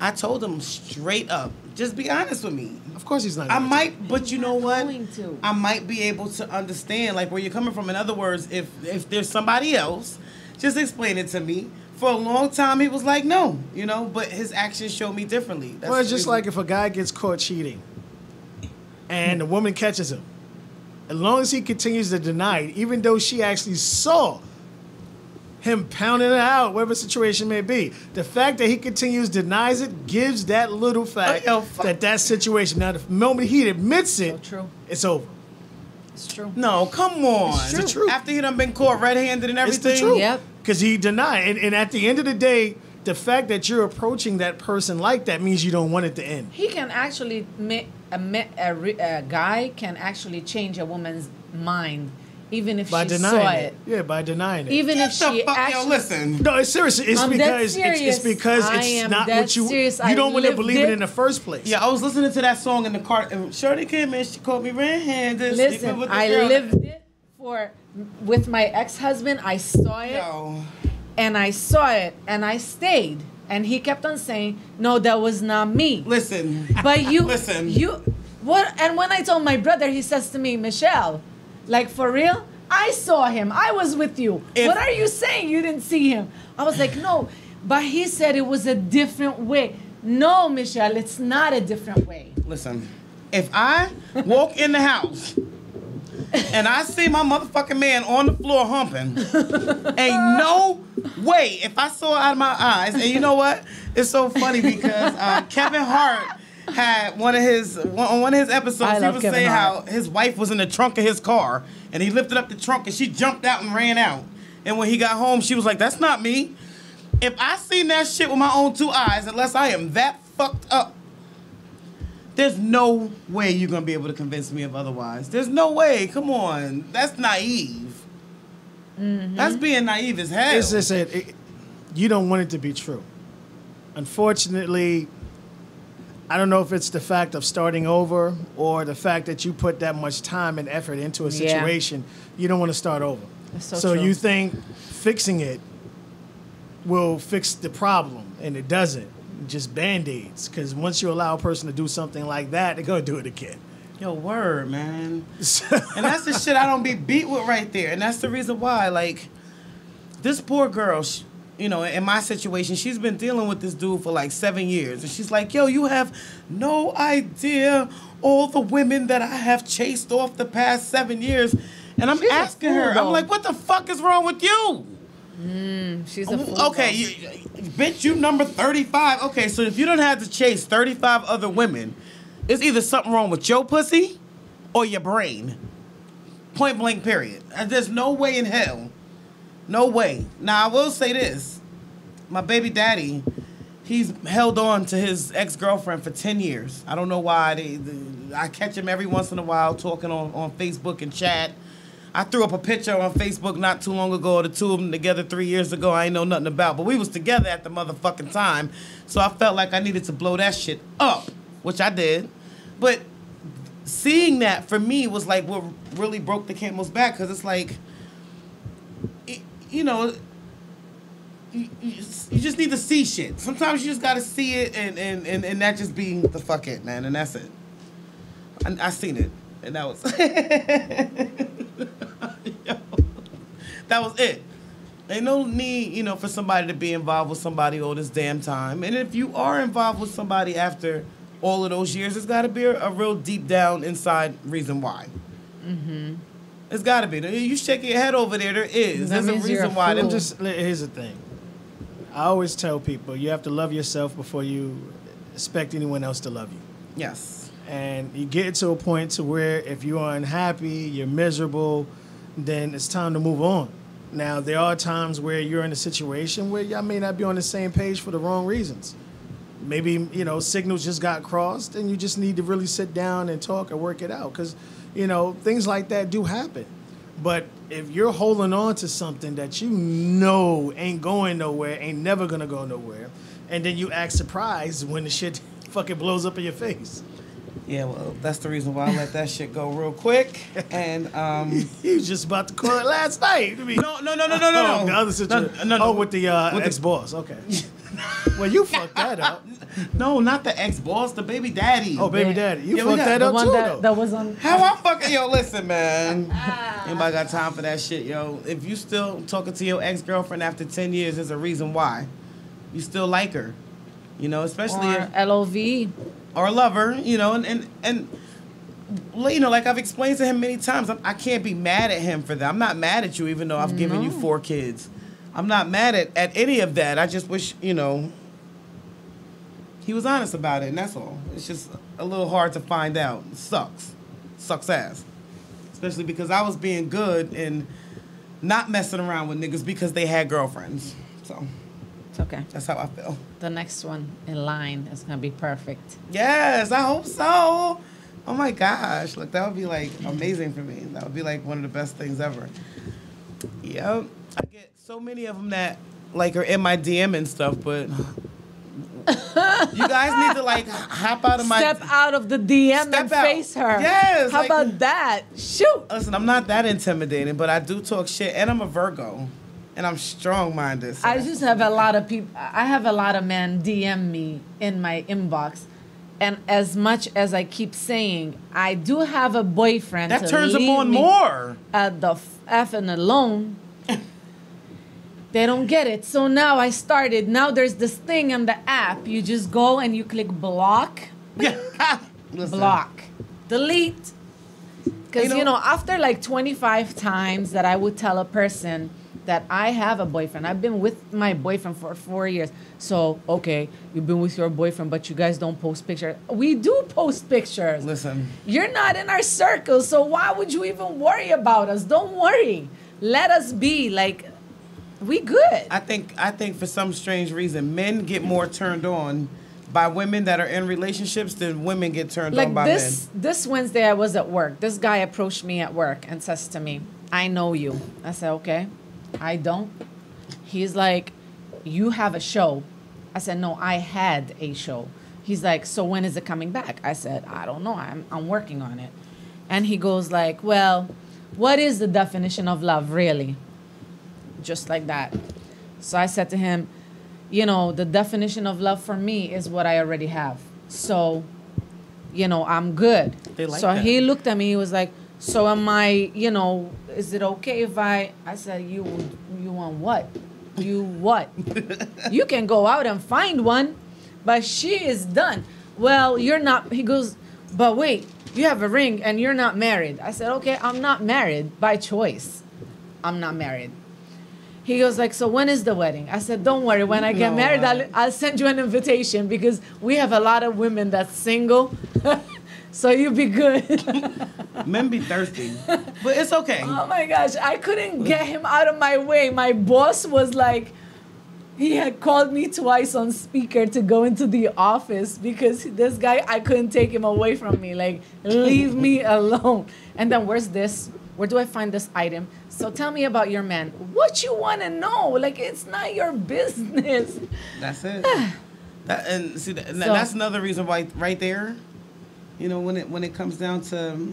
I told him straight up, just be honest with me. Of course, he's not. I going to. might, but you know what? going to. I might be able to understand like where you're coming from. In other words, if there's somebody else, just explain it to me. For a long time, he was like, no, but his actions showed me differently. That's Well, it's the just reason. like if a guy gets caught cheating and the woman catches him. As long as he continues to deny it, even though she actually saw him pounding it out, whatever situation may be, the fact that he continues denies it gives that little fact Oh, yo, fuck. that situation. Now, the moment he admits it, So true. it's over. It's true. No, come on. It's the truth. After he done been caught red-handed and It's everything. the truth. Yep. Because he denied. And at the end of the day, the fact that you're approaching that person like that means you don't want it to end. He can actually a guy can actually change a woman's mind, even if By she denying saw it. it. Yeah, by denying it. Even if The she fuck, actually. yo, listen. No, it's serious. It's I'm dead because serious. it's because I it's am not dead what you serious. you I don't want to lived believe it it. in the first place. Yeah, I was listening to that song in the car, and Shorty came in, she caught me red-handed. sleeping Listen, with the I girl. lived it with my ex-husband. I saw it, Yo. and I saw it, and I stayed. And he kept on saying, no, that was not me. Listen. But you, Listen. What? And when I told my brother, he says to me, Michelle, like for real, I saw him. I was with you. What are you saying? You didn't see him. I was like, no. But he said it was a different way. No, Michelle, it's not a different way. Listen, if I walk in the house and I see my motherfucking man on the floor humping, ain't no way if I saw it out of my eyes. And you know what? It's so funny because Kevin Hart had on one of his episodes, he was saying how his wife was in the trunk of his car and he lifted up the trunk and she jumped out and ran out. And when he got home, she was like, that's not me. If I seen that shit with my own 2 eyes, unless I am that fucked up, there's no way you're going to be able to convince me of otherwise. There's no way. Come on. That's naive. Mm-hmm. That's being naive as hell. It's just you don't want it to be true. Unfortunately, I don't know if it's the fact of starting over or the fact that you put that much time and effort into a situation. You don't want to start over. That's so true. You think fixing it will fix the problem, and it doesn't. Just Band-Aids. Because once you allow a person to do something like that, they're going to do it again. Yo, word, man. And that's the shit I don't be beat with right there. And that's the reason why, like, this poor girl, you know, in my situation, she's been dealing with this dude for like 7 years. And she's like, yo, you have no idea all the women that I have chased off the past 7 years. And I'm asking her, I'm like, what the fuck is wrong with you? She's a fool. Okay, bitch, you number 35. Okay, so if you don't have to chase 35 other women, it's either something wrong with your pussy or your brain. Point blank, period. There's no way in hell. No way. Now, I will say this. My baby daddy, he's held on to his ex-girlfriend for 10 years. I don't know why. I catch him every once in a while talking on Facebook and chat. I threw up a picture on Facebook not too long ago of the two of them together 3 years ago I ain't know nothing about. But we was together at the motherfucking time. So I felt like I needed to blow that shit up, which I did. But seeing that for me was like what really broke the camel's back. Because it's like, you know, you just need to see shit. Sometimes you just got to see it and that just be the fuck it, man. And that's it. I seen it. And that was... Yo, that was it. Ain't no need, you know, for somebody to be involved with somebody all this damn time. And if you are involved with somebody after all of those years, it's got to be a real deep down inside reason why. Mm-hmm. It's got to be. You shaking your head over there. There is. There's a reason why. Here's the thing. I always tell people you have to love yourself before you expect anyone else to love you. Yes. And you get to a point to where if you are unhappy, you're miserable, then it's time to move on. Now, there are times where you're in a situation where y'all may not be on the same page for the wrong reasons. Maybe, you know, signals just got crossed and you just need to really sit down and talk and work it out. Because, you know, things like that do happen. But if you're holding on to something that you know ain't going nowhere, ain't never going to go nowhere, and then you act surprised when the shit fucking blows up in your face. Yeah, well, that's the reason why I let that shit go real quick. And you was just about to call it last night. No. The other situation. No. With the ex-boss. Okay. Well, you fucked that up. No, not the ex-boss, the baby daddy. Oh, baby daddy. You fucked that up too, though. That was on. How I fucking... Yo, listen, man. Anybody got time for that shit, yo? If you still talking to your ex-girlfriend after 10 years, there's a reason why. You still like her. You know, especially... Or LOV. Or love her, you know, and you know, like I've explained to him many times, I can't be mad at him for that. I'm not mad at you, even though I've given you 4 kids. I'm not mad at any of that. I just wish, you know, he was honest about it, and that's all. It's just a little hard to find out. It sucks. Sucks ass. Especially because I was being good and not messing around with niggas because they had girlfriends. So... It's okay. That's how I feel. The next one in line is going to be perfect. Yes, I hope so. Oh my gosh. Look, that would be like amazing for me. That would be like one of the best things ever. Yep. I get so many of them that like are in my DM and stuff, but you guys need to like hop out of my... Step out of the DM and face her. Yes. How about that? Shoot. Listen, I'm not that intimidating, but I do talk shit, and I'm a Virgo. and I'm strong-minded. So I just have a lot of people. I have a lot of men DM me in my inbox, and as much as I keep saying, I do have a boyfriend. that to turns them leave on me more. At the effing alone. They don't get it. So now I started. Now there's this thing on the app. You just go and you click block. Yeah. Listen, Block. Delete. Because, you know, after like 25 times that I would tell a person that I have a boyfriend, I've been with my boyfriend for 4 years. So, okay, you've been with your boyfriend, but you guys don't post pictures. We do post pictures. Listen. You're not in our circle, so why would you even worry about us? Don't worry. Let us be like, we good. I think for some strange reason, men get more turned on by women that are in relationships than women get turned Like on by this Wednesday, I was at work. This guy approached me at work and says to me, "I know you." I said, "Okay." I don't. He's like, "You have a show." I said, "No, I had a show." He's like, "So when is it coming back?" I said, "I don't know. I'm working on it." And he goes like, "Well, what is the definition of love, really?" Just like that. So I said to him, "You know, the definition of love for me is what I already have. So, you know, I'm good." They like so that. he looked at me. He was like, "So am I, you know, is it okay if I said, you want what? You what? You can go out and find one, but she is done." "Well, you're not," he goes, "But wait, you have a ring and you're not married." I said, "Okay, I'm not married by choice. I'm not married." He goes like, "So when is the wedding?" I said, "Don't worry. When I get No, married, I'll send you an invitation because we have a lot of women that's single. So you'll be good." Men be thirsty, but it's okay. Oh my gosh, I couldn't get him out of my way. My boss was like, he had called me twice on speaker to go into the office because this guy, I couldn't take him away from me. Like, leave me alone. And then where's this? Where do I find this item? So tell me about your man. What you want to know? Like, it's not your business. That's it. That's another reason why, right there. You know, when it comes down to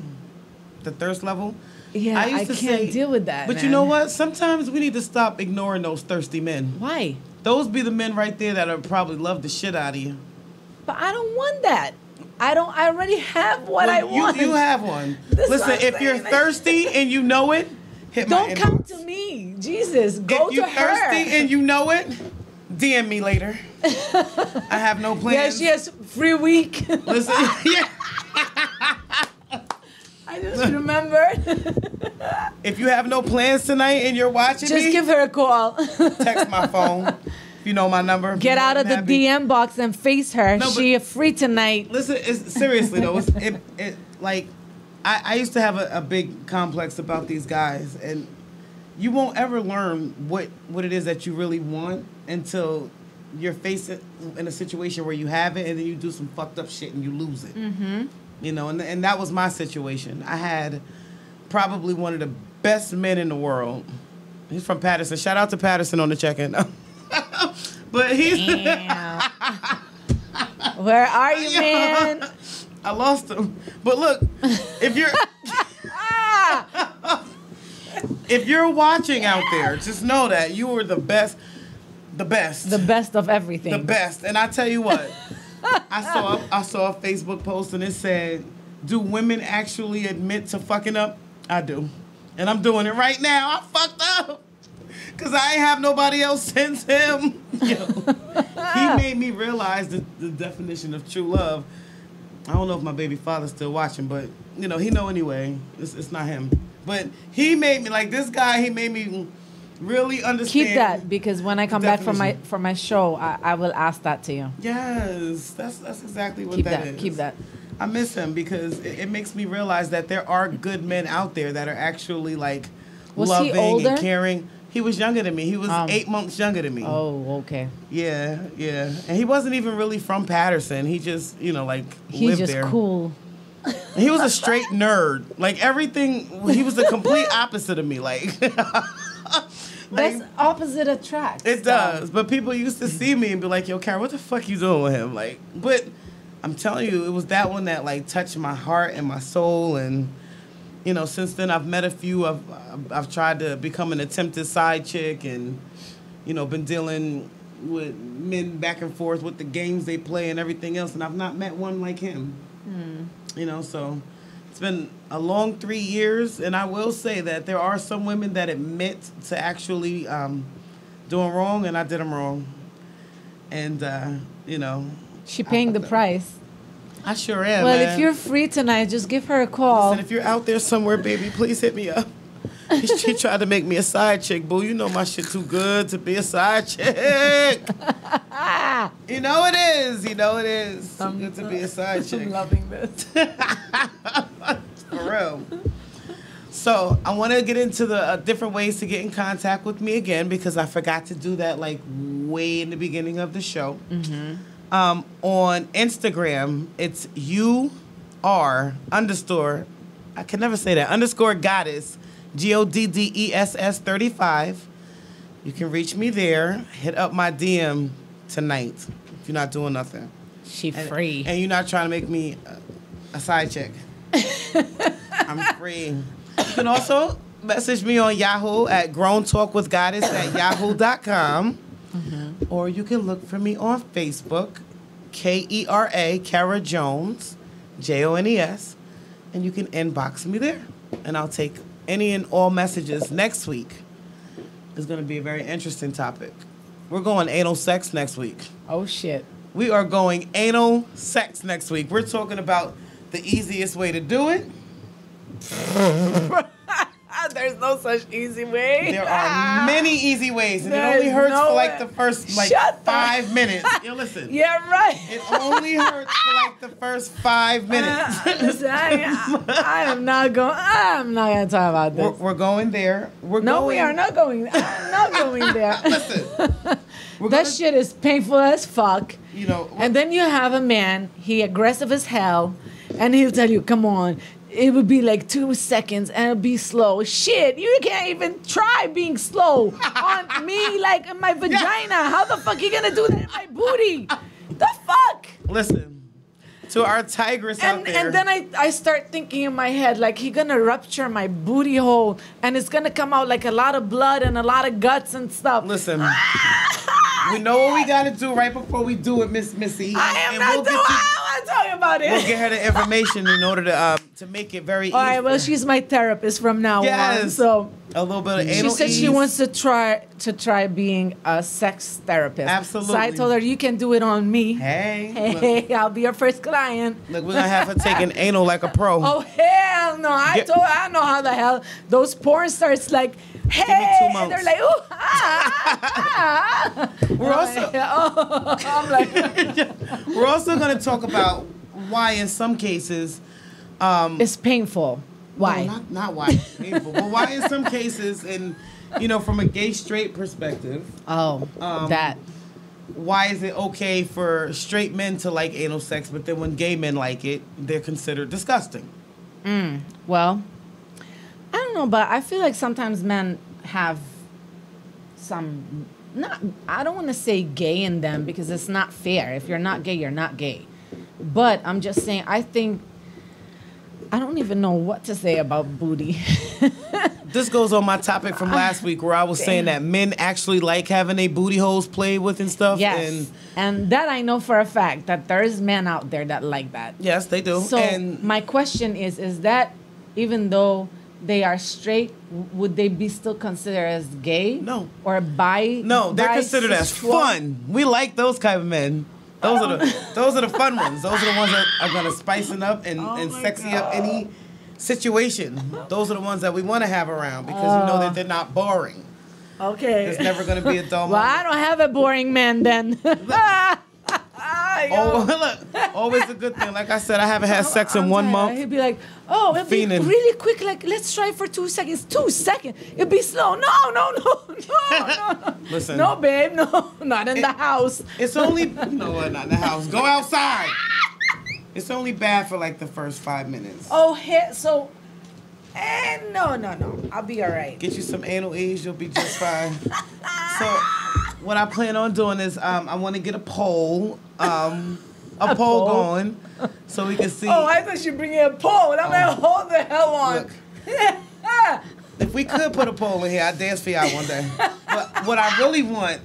the thirst level. Yeah, I can't deal with that. But man. you know what? Sometimes we need to stop ignoring those thirsty men. Why? Those be the men right there that would probably love the shit out of you. But I don't want that. I already have what I want. You have one. This Listen, is what I'm if you're saying. thirsty and you know it, hit my Don't come inbox. to me. Jesus, go If you're to her. thirsty and you know it, DM me later. I have no Yeah, plans. she has free week. Listen, yeah. I just remembered. If you have no plans tonight and you're watching Just me, give her a call. text my phone. If you know my number. Get out of the Happy. DM box and face her. No, but- She free tonight. Listen, seriously though, I used to have a big complex about these guys, and you won't ever learn what it is that you really want until you're faced in a situation where you have it, and then you do some fucked up shit and you lose it. Mm-hmm. You know, and that was my situation. I had probably one of the best men in the world. He's from Patterson. Shout out to Patterson on the check-in. But he's... Damn. Where are you, man? I lost him. But look, if you're watching out there, just know that you are the best. The best. The best of everything. The best. And I tell you what, I saw a Facebook post and it said, "Do women actually admit to fucking up?" I do. And I'm doing it right now. I fucked up. Because I ain't have nobody else since him. Yo, he made me realize the definition of true love. I don't know if my baby father's still watching, but, you know, he know anyway. It's not him. But he made me, like, this guy, he made me really understand. Keep that, because when I come back from definition. my show, I will ask that to you. Yes, that's exactly what Keep that that. is. Keep that. I miss him because it makes me realize that there are good men out there that are actually, like, Was he loving older? and caring. He was younger than me. He was 8 months younger than me. Oh, okay. Yeah. And he wasn't even really from Patterson. He just, you know, like, He's lived just there. cool. And he was a straight nerd. Like, everything, he was the complete opposite of me. Like, That's opposite attract. it does. But people used to see me and be like, "Yo, Karen, what the fuck you doing with him?" Like, but I'm telling you, it was that one that, like, touched my heart and my soul. And you know, since then I've met a few. I've tried to become an attempted side chick, and you know, been dealing with men back and forth with the games they play and everything else, and I've not met one like him. You know, so it's been a long 3 years, and I will say that there are some women that admit to actually doing wrong, and I did them wrong. And, you know. She paying the price. I sure am, Well, man. if you're free tonight, just give her a call. Listen, if you're out there somewhere, baby, please hit me up. She tried to make me a side chick, boo. You know my shit too good to be a side chick. You know it is. You know it is. Too good to be a side chick. I'm loving this. For real. So I want to get into the different ways to get in contact with me again, because I forgot to do that like way in the beginning of the show. On Instagram, it's UR_, I can never say that, _goddess, GODDESS 35. You can reach me there. Hit up my DM tonight if you're not doing nothing. She free. And you're not trying to make me a side chick. I'm free. You can also message me on Yahoo at growntalkwithgoddess@yahoo.com. Or you can look for me on Facebook, KERA, Kara Jones, JONES, and you can inbox me there. And I'll take any and all messages next week. It's going to be a very interesting topic. We're going anal sex next week. Oh, shit. We are going anal sex next week. We're talking about the easiest way to do it. There's no such easy way. There are many easy ways, and it There's only hurts no for like way. the first Shut the- 5 minutes. Yo, listen. Yeah, right. It only hurts for like the first 5 minutes. Listen, I'm not going to talk about this. We're going there. No, we are not going. I'm not going there. Listen. That shit is painful as fuck. You know. And then you have a man, he aggressive as hell, and he'll tell you, come on, it would be like 2 seconds and it'll be slow. Shit, you can't even try being slow on me, like in my vagina. How the fuck you gonna do that in my booty? The fuck? Listen. To our tigress out there. And then I start thinking in my head, like, he gonna rupture my booty hole and it's gonna come out like a lot of blood and a lot of guts and stuff. Listen. We know what we got to do right before we do it, Miss Missy. I am And not we'll doing. get you- I want to talk about it. We'll get her the information in order to make it very easy. All right. Well, she's my therapist from now on. Yes. So a little bit of she anal said she ease. wants to try being a sex therapist. Absolutely. So I told her you can do it on me. Hey. Hey, I'll be your first client. Look, we're going to have her taking anal like a pro. Oh hell no! I know how the hell those porn stars like. Hey, 2 and months. they're like, ooh, ah. We're also I'm like, we're also going to talk about why in some cases it's painful. Why? No, not why it's painful, but why in some cases, and you know, from a gay straight perspective, That. why is it okay for straight men to like anal sex, but then when gay men like it, they're considered disgusting? Well, I don't know, but I feel like sometimes men have some, I don't want to say gay in them because it's not fair. If you're not gay, you're not gay. But I'm just saying, I don't even know what to say about booty. This goes on my topic from last week where I was saying that men actually like having their booty holes played with and stuff. Yes. And that I know for a fact that there's men out there that like that. Yes, they do. So and my question is that even though they are straight, would they be still considered as gay? No. Or bi? no, they're considered as bisexual? fun. We like those kind of men. Those are the fun ones. Those are the ones that are gonna spice it up and sexy up any situation. Those are the ones that we want to have around because you know that they're not boring. Okay. It's never gonna be a dull Well, moment. I don't have a boring man then. Oh, look, always a good thing. Like I said, I haven't had sex in 1 month. He'd be like, oh, it'd be Fiending. really quick. Like, let's try for 2 seconds. 2 seconds. It'd be slow. No. Listen. No, babe. No, not in the house. It's only no, not in the house. Go outside. It's only bad for like the first 5 minutes. Oh, so. No. I'll be all right. Get you some anal ease, you'll be just fine. So, what I plan on doing is I want to get a poll, a poll going, so we can see. Oh, I thought you bring in a pole. I'm like, hold the hell on. Look, If we could put a pole in here, I'd dance for y'all one day. But what I really want,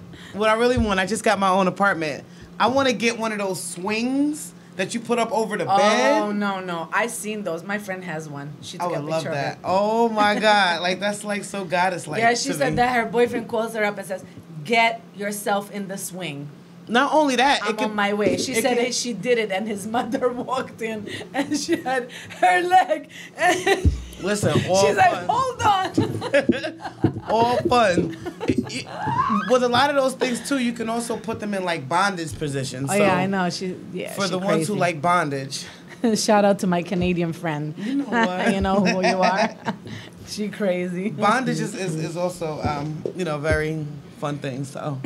I just got my own apartment. I want to get one of those swings that you put up over the bed. Oh, no. I've seen those. My friend has one. She I took a would picture love of that. it. Oh my God. Like, that's like so goddess-like. Yeah, she to said me. that her boyfriend calls her up and says, get yourself in the swing. Not only that, I'm on my way. She it said can- she did it, and his mother walked in, and she had her leg. And Listen, all she's like, fun. hold on. All fun. With a lot of those things too, you can also put them in like bondage positions. Oh, So yeah, I know. For she the ones who crazy. like bondage. Shout out to my Canadian friend. You know what? You know who you are. She crazy. Bondage is also very fun thing. So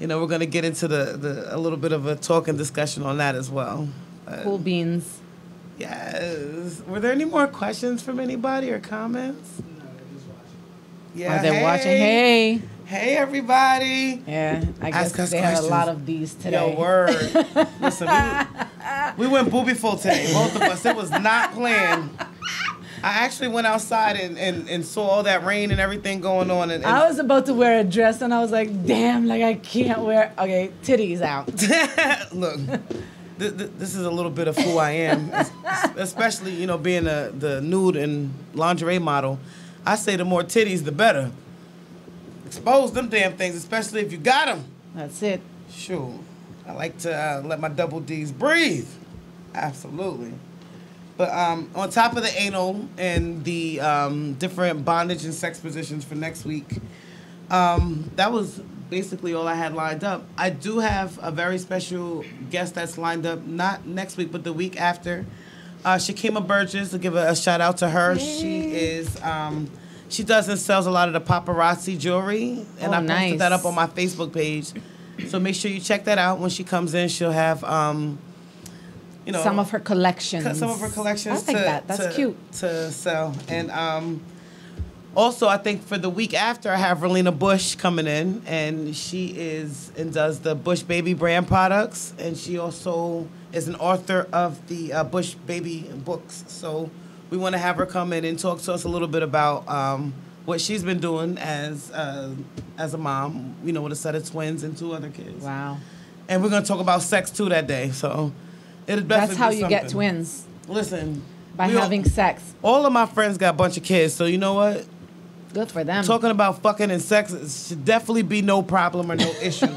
we're gonna get into a little bit of a talk and discussion on that as well. Cool beans. Yes. Were there any more questions from anybody or comments? Yeah. Are they watching? Hey. Hey everybody. Yeah, I Ask guess us they had a questions. lot of these today. Yo, word. Listen, we went boobyful today, both of us. It was not planned. I actually went outside and saw all that rain and everything going on. And I was about to wear a dress, and I was like, damn, like I can't wear. Okay, titties out. look, this is a little bit of who I am, especially, being the nude and lingerie model. I say the more titties, the better. Expose them damn things, especially if you got them. That's it. Sure. I like to let my double D's breathe. Absolutely. But on top of the anal and the different bondage and sex positions for next week, that was basically all I had lined up. I do have a very special guest that's lined up, not next week, but the week after. Shakima Burgess, to give a shout out to her. She is... she does and sells a lot of the paparazzi jewelry, and I posted nice. that up on my Facebook page. So make sure you check that out. When she comes in, she'll have, some of her collections. some of her collections. I like that. That's cute. to sell. And also, I think for the week after, I have Relina Bush coming in, and she is and does the Bush Baby brand products, and she also is an author of the Bush Baby books. So we want to have her come in and talk to us a little bit about what she's been doing as a mom, with a set of twins and 2 other kids. Wow. And we're going to talk about sex, too, that day. So it'll definitely That's how be you get something. twins, Listen. by we all- having sex. All of my friends got a bunch of kids, so you know what? Good for them. Talking about fucking and sex should definitely be no problem or no issue.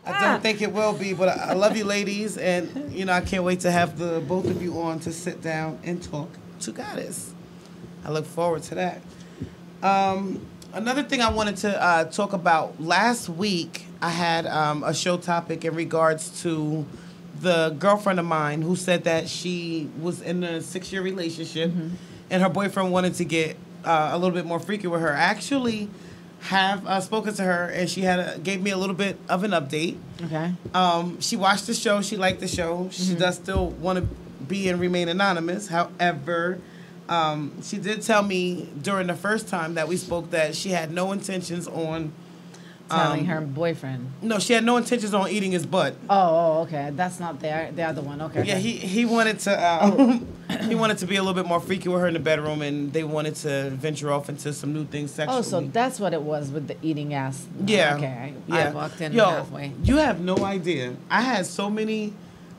I don't think it will be, but I love you ladies, and, I can't wait to have the both of you on to sit down and talk to Goddess. I look forward to that. Another thing I wanted to talk about, last week I had a show topic in regards to the girlfriend of mine who said that she was in a 6-year relationship and her boyfriend wanted to get a little bit more freaky with her. I actually have spoken to her, and she gave me a little bit of an update. Okay. She watched the show. She liked the show. She does still want to be and remain anonymous. However, she did tell me during the first time that we spoke that she had no intentions on... Telling her boyfriend. No, she had no intentions on eating his butt. Oh, okay. That's not the other one. Okay. Yeah, okay. he wanted to he wanted to be a little bit more freaky with her in the bedroom, and they wanted to venture off into some new things sexually. Oh, so that's what it was with the eating ass. Yeah. Okay. Yeah. I walked in Yo, halfway. You have no idea. I had so many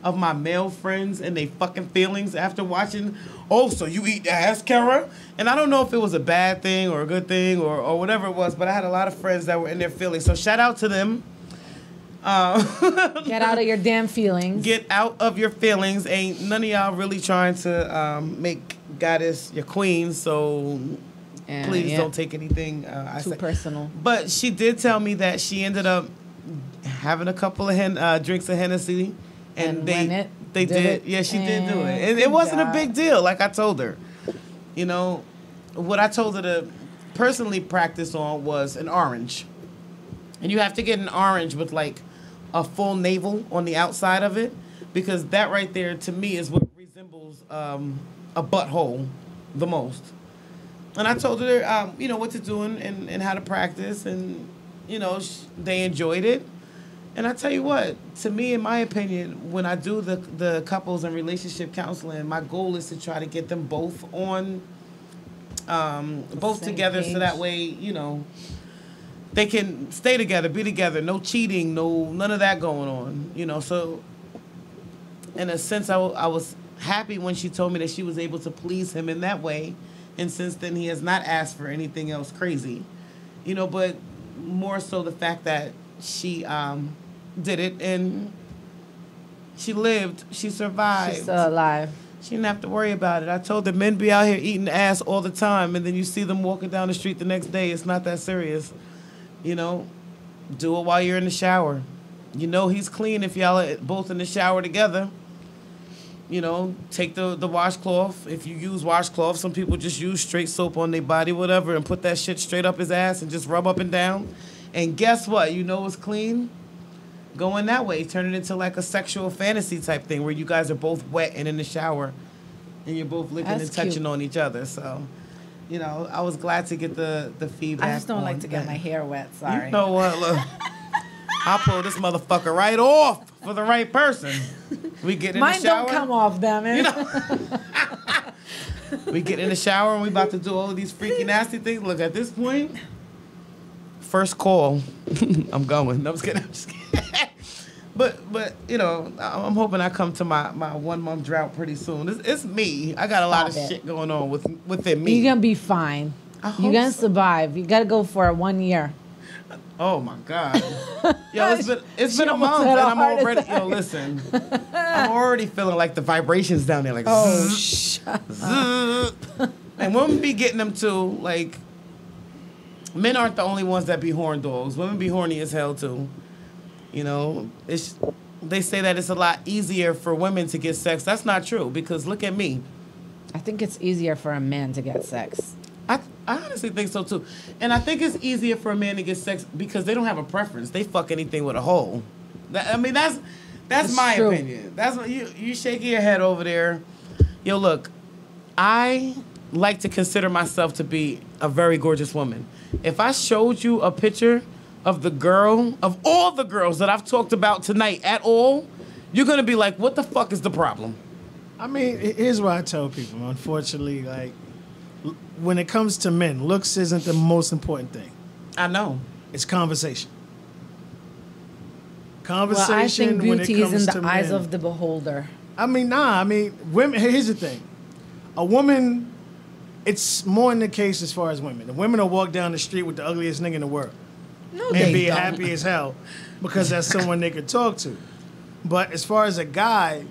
of my male friends and they fucking feelings after watching, oh, so you eat ass, Kara? And I don't know if it was a bad thing or a good thing or whatever it was, but I had a lot of friends that were in their feelings. So shout out to them. Get out of your damn feelings. Get out of your feelings. Ain't none of y'all really trying to make Goddess your queen, so please don't take anything I too say personal. But she did tell me that she ended up having a couple of drinks of Hennessy, and they did. it, Yeah, she did do it, and and it wasn't a God. big deal. Like I told her, what I told her to personally practice on was an orange, and you have to get an orange with like a full navel on the outside of it, because that right there to me is what resembles a butthole the most. And I told her, what to do and how to practice, and they enjoyed it. And I tell you what, to me, in my opinion, when I do the couples and relationship counseling, my goal is to try to get them both on both Same together, page. so that way, you know, they can stay together, be together, no cheating, none of that going on, you know. So in a sense, I was happy when she told me that she was able to please him in that way, and since then he has not asked for anything else crazy, you know. But more so the fact that she did it and she lived, she survived. She's still alive. She didn't have to worry about it. I told the men be out here eating ass all the time, and then you see them walking down the street the next day. It's not that serious. You know, do it while you're in the shower. You know he's clean if y'all are both in the shower together. You know, take the washcloth. If you use washcloth, some people just use straight soap on their body, whatever, and put that shit straight up his ass and just rub up and down. And guess what? You know it's clean? Going that way, turn it into like a sexual fantasy type thing where you guys are both wet and in the shower and you're both licking That's and touching cute. on each other. So, you know, I was glad to get the feedback. I just don't like on to get that. my hair wet. Sorry. You know what? Look, I'll pull this motherfucker right off for the right person. We get in Mine the shower. don't come off, damn it. You know? We get in the shower and we about to do all of these freaky nasty things. Look, at this point, first call, I'm going. No, I'm just kidding. I'm just kidding. But you know, I'm hoping I come to my 1 month drought pretty soon. It's me. I got a lot of Stop it. shit going on within me. You're gonna be fine. I hope You're gonna so. survive. You gotta go for 1 year. Oh my God. Yo, it's been a almost month had and a I'm heart already attack. listen. I'm already feeling like the vibrations down there, like Oh, zzz, zzz. And women be getting them too. Like, men aren't the only ones that be horn dogs. Women be horny as hell too. You know, they say that it's a lot easier for women to get sex. That's not true because look at me. I think it's easier for a man to get sex. I honestly think so too. And I think it's easier for a man to get sex because they don't have a preference. They fuck anything with a hole. That's It's my true. opinion. That's what you shaking your head over there. Yo, look, I like to consider myself to be a very gorgeous woman. If I showed you a picture of the girl, of all the girls that I've talked about tonight at all, you're gonna be like, what the fuck is the problem? I mean, here's what I tell people. Unfortunately, like, when it comes to men, looks isn't the most important thing. I know. It's conversation. Well, Conversation I think when it beauty is comes in the to eyes men. of the beholder. I mean, women, here's the thing. A woman, it's more in the case as far as women. The women will walk down the street with the ugliest nigga in the world No, and they be don't. happy as hell because that's someone they could talk to. But as far as a guy,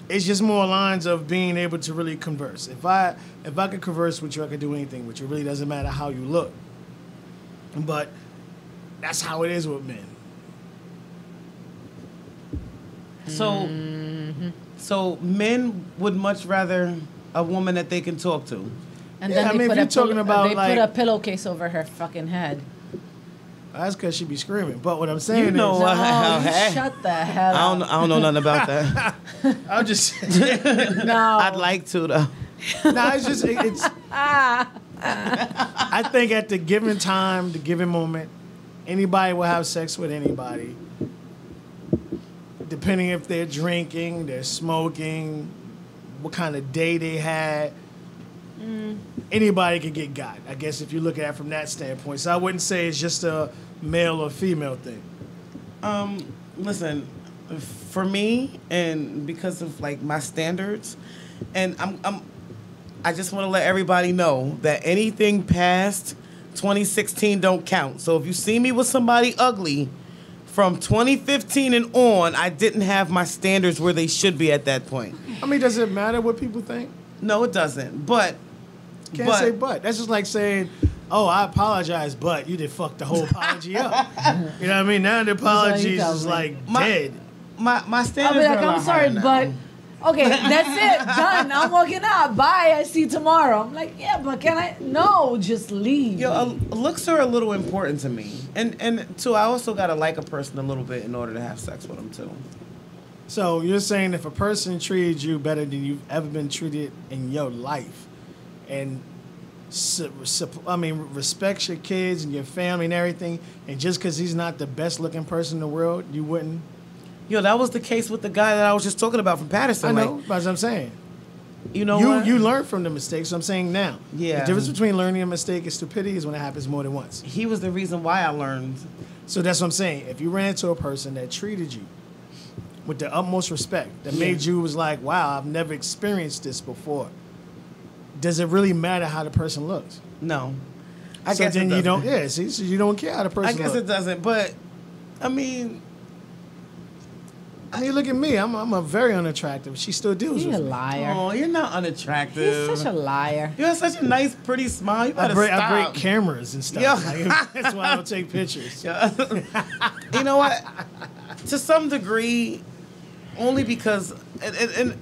it's just more lines of being able to really converse. If I could converse with you, I could do anything with you. It really doesn't matter how you look. But that's how it is with men. So, so men would much rather a woman that they can talk to. And Yeah, then I mean, put if a you're talking about, they like- put a pillowcase over her fucking head. That's because she be screaming. But what I'm saying You know is, what? No, you Hey. shut the hell up. I don't know nothing about that. I'm just, No. I'd like to though. nah, it's just, it's. I think at the given time, the given moment, anybody will have sex with anybody. Depending if they're drinking, they're smoking, what kind of day they had. Anybody can get got. I guess if you look at it from that standpoint. So I wouldn't say it's just a male or female thing. Listen, for me, and because of like my standards, and I just want to let everybody know that anything past 2016 don't count. So if you see me with somebody ugly from 2015 and on, I didn't have my standards where they should be at that point. I mean, does it matter what people think? No, it doesn't. But Can't say but. That's just like saying, oh, I apologize, but you did fuck the whole apology up. You know what I mean? Now the apologies tell is me. like My- dead. my I'll standards be like, are a lot I'm sorry, higher now. but okay, that's it. Done. I'm walking out. Bye. I see you tomorrow. I'm like, yeah, but can I? No, just leave. Yo, looks are a little important to me, and too, I also gotta like a person a little bit in order to have sex with them too. So you're saying if a person treated you better than you've ever been treated in your life, and respects your kids and your family and everything, and just because he's not the best looking person in the world, you wouldn't? Yo, that was the case with the guy that I was just talking about from Patterson. I know, Like, but as I'm saying. You know what? You learn from the mistakes. So I'm saying now. Yeah. The difference between learning a mistake and stupidity is when it happens more than once. He was the reason why I learned. So that's what I'm saying. If you ran into a person that treated you with the utmost respect, that made you was like, wow, I've never experienced this before. Does it really matter how the person looks? No. I guess then you don't. Yeah, see, so you don't care how the person. I guess looks. it doesn't. But I mean, look at me. I'm a very unattractive. She still deals You're a with me. liar. oh, you're not unattractive. He's such a liar. You have such a nice, pretty smile. You I better break stop. cameras and stuff. Yeah. Like, that's why I don't take pictures. You know what? To some degree, only because, and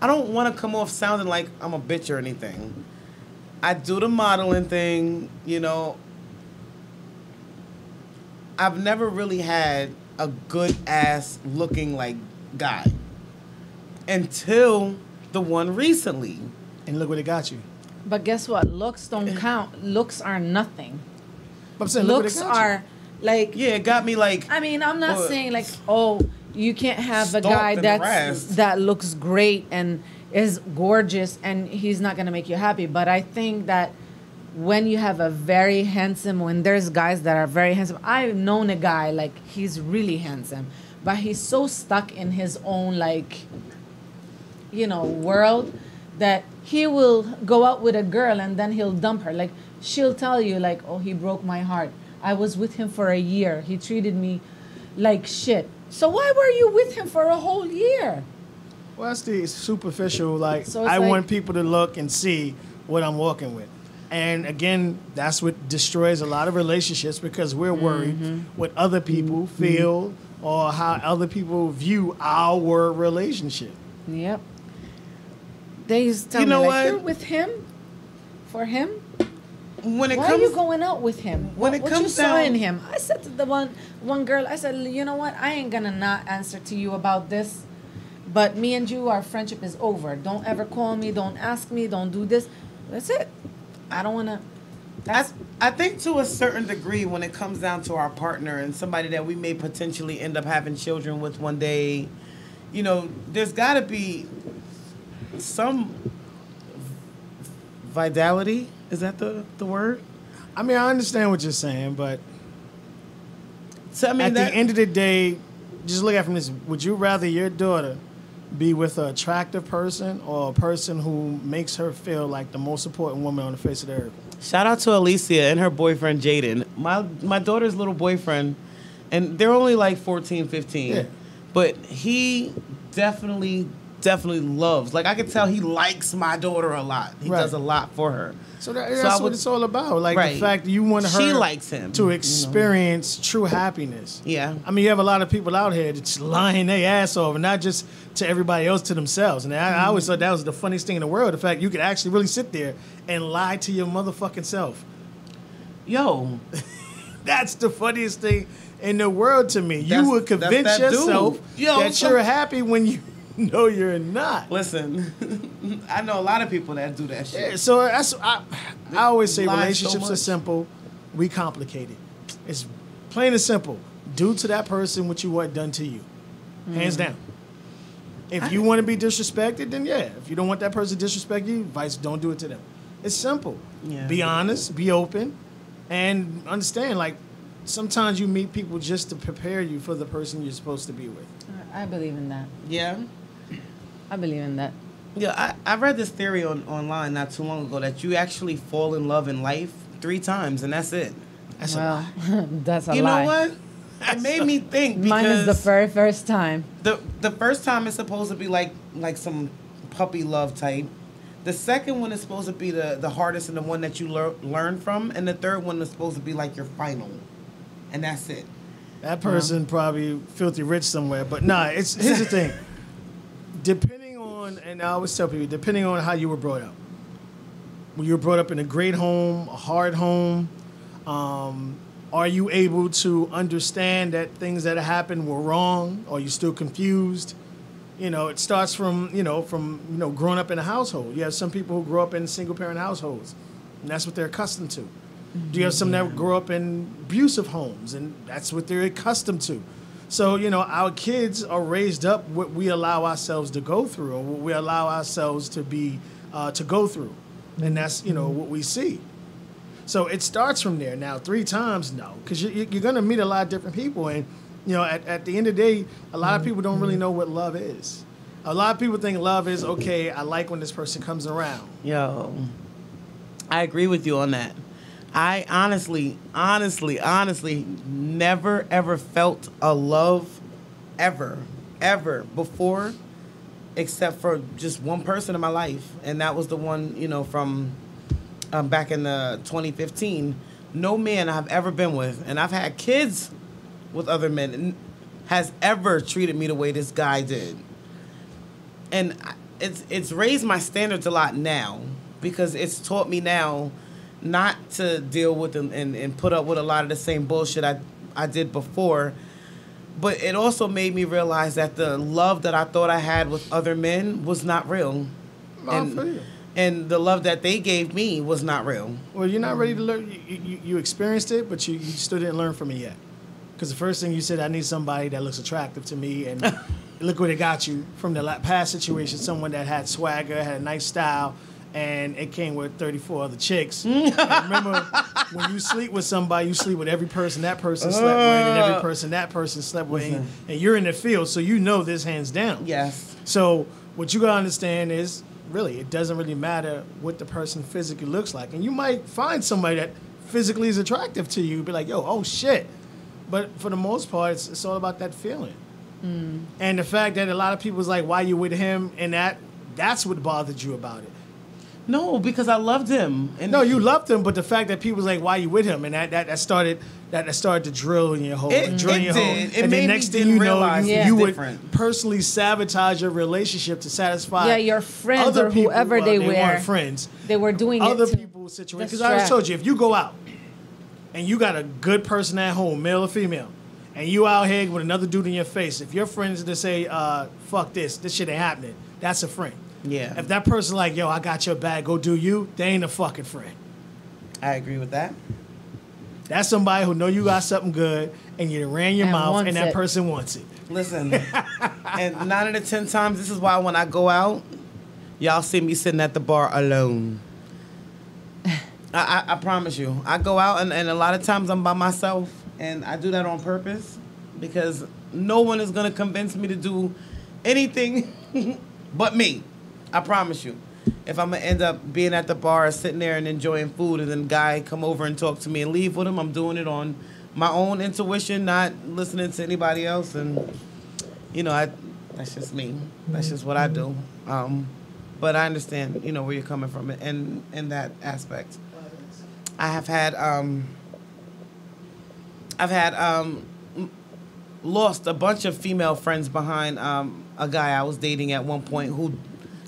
I don't want to come off sounding like I'm a bitch or anything. I do the modeling thing, you know. I've never really had a good ass looking like guy until the one recently. And look what it got you. But guess what? Looks don't count. Looks are nothing. But I'm saying, look Looks what it got you. are like. Yeah, it got me like. I mean, I'm not Well, saying like, oh, you can't have a stalked guy and that harassed. looks great and is gorgeous and he's not gonna make you happy. But I think that when you have a very handsome, when there's guys that are very handsome, I've known a guy like he's really handsome, but he's so stuck in his own like, world that he will go out with a girl and then he'll dump her. Like she'll tell you like, oh, he broke my heart. I was with him for a year. He treated me like shit. So why were you with him for a whole year? Well, that's the superficial. Like, So it's I like- want people to look and see what I'm walking with. And again, that's what destroys a lot of relationships because we're worried what other people feel or how other people view our relationship. Yep. They used to tell You me know like, what? you're with him? For him? When it Why comes, are you going out with him? when it what comes you saw down- in him? I said to the one girl, I said, you know what? I ain't gonna not answer to you about this. But me and you, our friendship is over. Don't ever call me. Don't ask me. Don't do this. That's it. I don't wanna. I think to a certain degree, when it comes down to our partner and somebody that we may potentially end up having children with one day, there's got to be some vitality. Is that the word? I mean, I understand what you're saying, but So I mean, at the end of the day, just look at it from this. Would you rather your daughter be with an attractive person or a person who makes her feel like the most important woman on the face of the earth? shout out to Alicia and her boyfriend Jaden. My daughter's little boyfriend, and they're only like 14, 15. Yeah. But he definitely loves. Like I could tell he likes my daughter a lot. He Right. does a lot for her. So I that's what would- it's all about. Like Right. the fact that you want her She likes him, to experience true happiness. Yeah. I mean, you have a lot of people out here that's lying their ass off, and not just to everybody else, to themselves. And I always thought that was the funniest thing in the world. The fact you could actually really sit there and lie to your motherfucking self. Yo, That's the funniest thing in the world to me. That's- You would convince that's that yourself dude. Yo, that some- you're happy when you know you're not. listen, I know a lot of people that do that shit. Yeah, so I always say Lie so relationships are much. simple. We complicate it. It's plain and simple. Do to that person what you want done to you. Hands down. If you want to be disrespected, then yeah. If you don't want that person to disrespect you, don't do it to them. It's simple. Yeah. Be honest, be open, and understand, like, sometimes you meet people just to prepare you for the person you're supposed to be with. I believe in that. Yeah. I believe in that. Yeah, I read this theory online not too long ago that you actually fall in love in life 3 times and that's it. That's Well, that's a You lie. know what? It made me think because Mine is the very first time. the first time is supposed to be like some puppy love type. The second one is supposed to be the hardest and the one that you learn from, and the third one is supposed to be like your final, and that's it. That person probably filthy rich somewhere, but nah. Here's the thing. Depending on, and I always tell people, depending on how you were brought up. When you were brought up in a great home, a hard home, are you able to understand that things that happened were wrong? Are you still confused? It starts from growing up in a household. You have some people who grow up in single parent households, and that's what they're accustomed to. Do you have some that grow up in abusive homes, and that's what they're accustomed to? So, you know, our kids are raised up what we allow ourselves to go through, or what we allow ourselves to be, to go through. And that's, you know, what we see. So it starts from there. Now, 3 times, no, because you're going to meet a lot of different people. And, you know, at the end of the day, a lot of people don't really know what love is. A lot of people think love is, okay, I like when this person comes around. Yo, I agree with you on that. I honestly never ever felt a love ever before, except for just one person in my life, and that was the one, you know, from back in the 2015. No man I've ever been with, and I've had kids with other men, has ever treated me the way this guy did. And it's raised my standards a lot now, because it's taught me now not to deal with and put up with a lot of the same bullshit I did before. But it also made me realize that the love that I thought I had with other men was not real. And the love that they gave me was not real. Well, you're not ready to learn. You experienced it, but you still didn't learn from it yet. Because the first thing you said, I need somebody that looks attractive to me. And look what it got you from the past situation. Someone that had swagger, had a nice style, and it came with 34 other chicks. Remember, when you sleep with somebody, you sleep with every person that person slept with, and every person that person slept with, and you're in the field, so you know this hands down. Yes. So what you gotta understand is, really, it doesn't really matter what the person physically looks like, and you might find somebody that physically is attractive to you, be like, yo, oh shit. But for the most part, it's all about that feeling. And the fact that a lot of people's like, why you with him, and that's what bothered you about it. No, because I loved him. And no, you loved him, but the fact that people's like, why you with him, and that started to drill in your hole, It drill in your hole. did. It And made then me next thing didn't you know, realize it you was would different. personally sabotage your relationship to satisfy your friends other or people, whoever they were. weren't friends. They were doing other it to people's situation. Because I always told you, if you go out and you got a good person at home, male or female, and you out here with another dude in your face, if your friends to say, fuck this shit ain't happening, that's a friend. Yeah. If that person like, yo, I got your back, go do you, they ain't a fucking friend. I agree with that. That's somebody who know you got something good, and you ran your And mouth, wants and that it. person wants it. Listen, and 9 out of 10 times, this is why when I go out, y'all see me sitting at the bar alone. I promise you. I go out, and a lot of times I'm by myself, and I do that on purpose, because no one is going to convince me to do anything but me. I promise you. If I'm going to end up being at the bar, sitting there and enjoying food, and then guy come over and talk to me and leave with him, I'm doing it on my own intuition, not listening to anybody else. And, you know, that's just me. That's just what I do. But I understand, you know, where you're coming from in that aspect. I have had lost a bunch of female friends behind a guy I was dating at one point who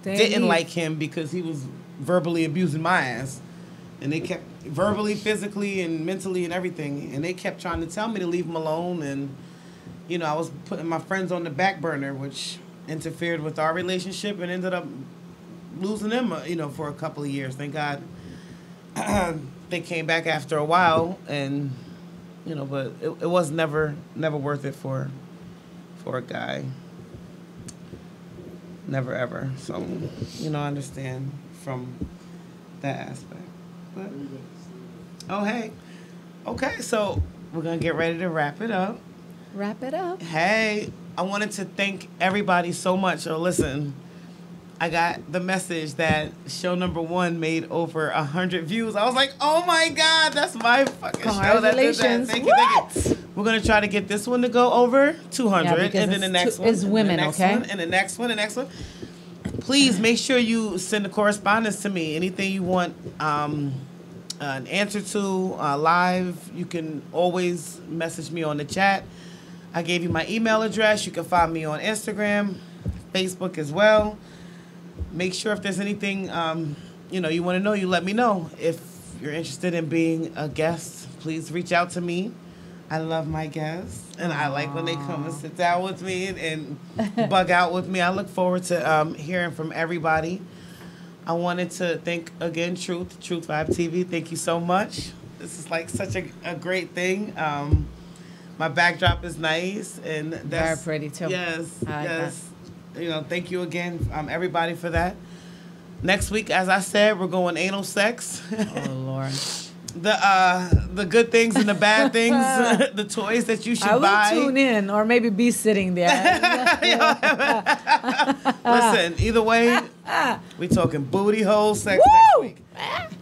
didn't like him because he was verbally abusing my ass. And they kept verbally, physically, and mentally and everything. And they kept trying to tell me to leave him alone. And, you know, I was putting my friends on the back burner, which interfered with our relationship and ended up losing them, you know, for a couple of years. Thank God they came back after a while. And, you know, but it was never worth it for a guy. Never ever. So, you know, I understand from that aspect. But, oh, hey. Okay, so we're going to get ready to wrap it up. Wrap it up. Hey, I wanted to thank everybody so much. So listen, I got the message that show number 1 made over 100 views. I was like, oh my God, that's my fucking show. Congratulations. Thank you. We're going to try to get this one to go over 200. Yeah, and then the next one. It's women, the next okay? One, and the next one, Please make sure you send a correspondence to me. Anything you want an answer to live, you can always message me on the chat. I gave you my email address. You can find me on Instagram, Facebook as well. Make sure if there's anything you want to know, you let me know. If you're interested in being a guest, please reach out to me. I love my guests, and I like when they come and sit down with me and bug out with me. I look forward to hearing from everybody. I wanted to thank, again, Truth Vibe TV. Thank you so much. This is like such a great thing. My backdrop is nice, and that's Very pretty, too. Yes, I like yes. You know, thank you again, everybody, for that. Next week, as I said, we're going anal sex. Oh, Lord. The good things and the bad things, the toys that you should I will buy. tune in or maybe be sitting there. Listen, either way, we talking booty hole sex Woo! next week.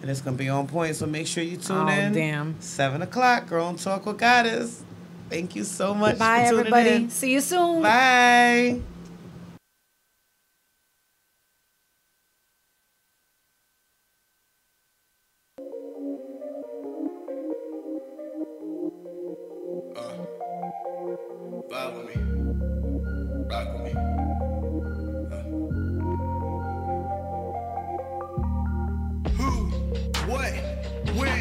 And it's going to be on point, so make sure you tune Oh, in. damn. 7 o'clock, Girl and Talk with Goddess. Thank you so much Bye, for tuning everybody. in. See you soon. Bye. Vibe with me. Rock with me. Who, what, when?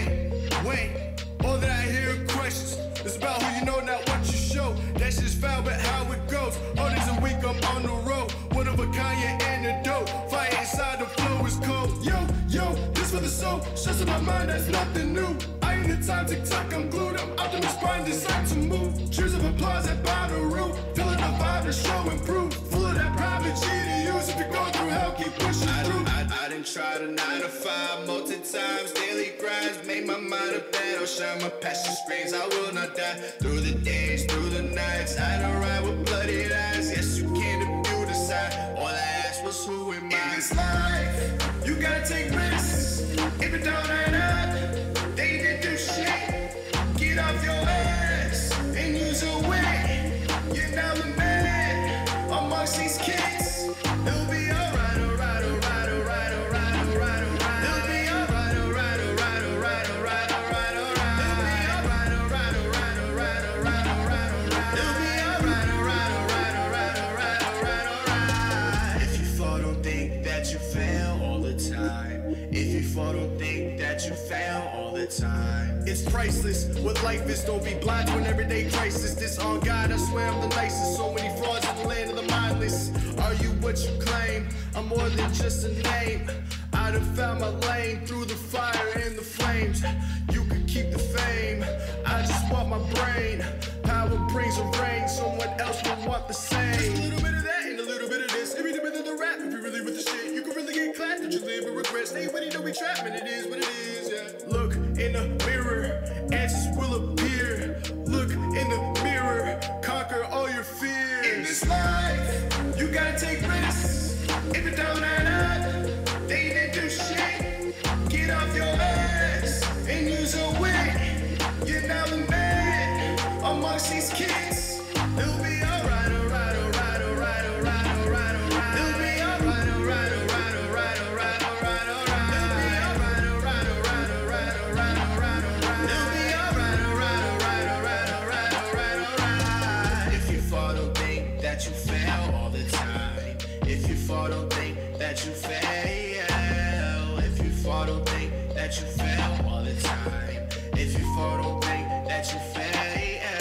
All that I hear are questions. It's about who you know, not what you show. That's just foul, but how it goes. All this a week, I'm on the road. One of a kind, yeah, antidote. Fire inside, the flow is cold. Yo, this for the soul. Stress in my mind, that's nothing new. I ain't the time, tick-tock, I'm glued. I'm optimist, grind, designed to move. Cheers of applause at Bonnaroo. Feeling the vibe, the show improve. Full of that private G to use. If you're going through hell, keep pushing through. I done tried a 9 to 5 multi times. Daily grinds, made my mind a battle. Shine my passion screams, I will not die. Through the days, through the nights, I don't ride with bloody eyes. Yes, you can if you decide. All I asked was who am I? In this life, you gotta take risks. If it don't add up, they didn't do shit. Get off your ass and use your wit. You're now the man amongst these kids. It'll be alright, alright, alright, alright, alright, alright, alright. It'll be alright, alright, alright, alright, alright, alright, alright. It'll be alright, alright, alright, alright, alright, alright, alright. It'll be alright, alright, alright, alright, alright, alright. If you fall, don't think that you fail all the time. If you fall, don't think that you fail all the time. It's priceless. What life is, don't be blind to an everyday crisis. This on God, I swear I'm the nicest. So many frauds in the land of the mindless. Are you what you claim? I'm more than just a name. I done found my lane through the fire and the flames. You could keep the fame. I just want my brain. Power brings a rain. Someone else will want the same. Just a little bit of that and a little bit of this. Every bit of the rap. If you really with the shit, you can really get clapped. Don't you live with regret? Stay with it, don't be trapped. Man, it is what it is. Yeah. Look in the mirror, answers will appear. Look in the mirror, conquer all your fears. In this life, you gotta take risks. If it don't add up, they didn't do shit. Get off your ass and use your wit. You're now the man amongst these kids. It'll be alright, alright, alright, alright, alright, alright, alright. It'll be alright, alright, alright, alright, alright, alright, alright. It'll be alright, alright, alright, alright, alright, alright, alright. It'll be alright, alright, alright, alright, alright, alright, alright. If you fall, don't think that you fail all the time. If you fall, don't think that you fail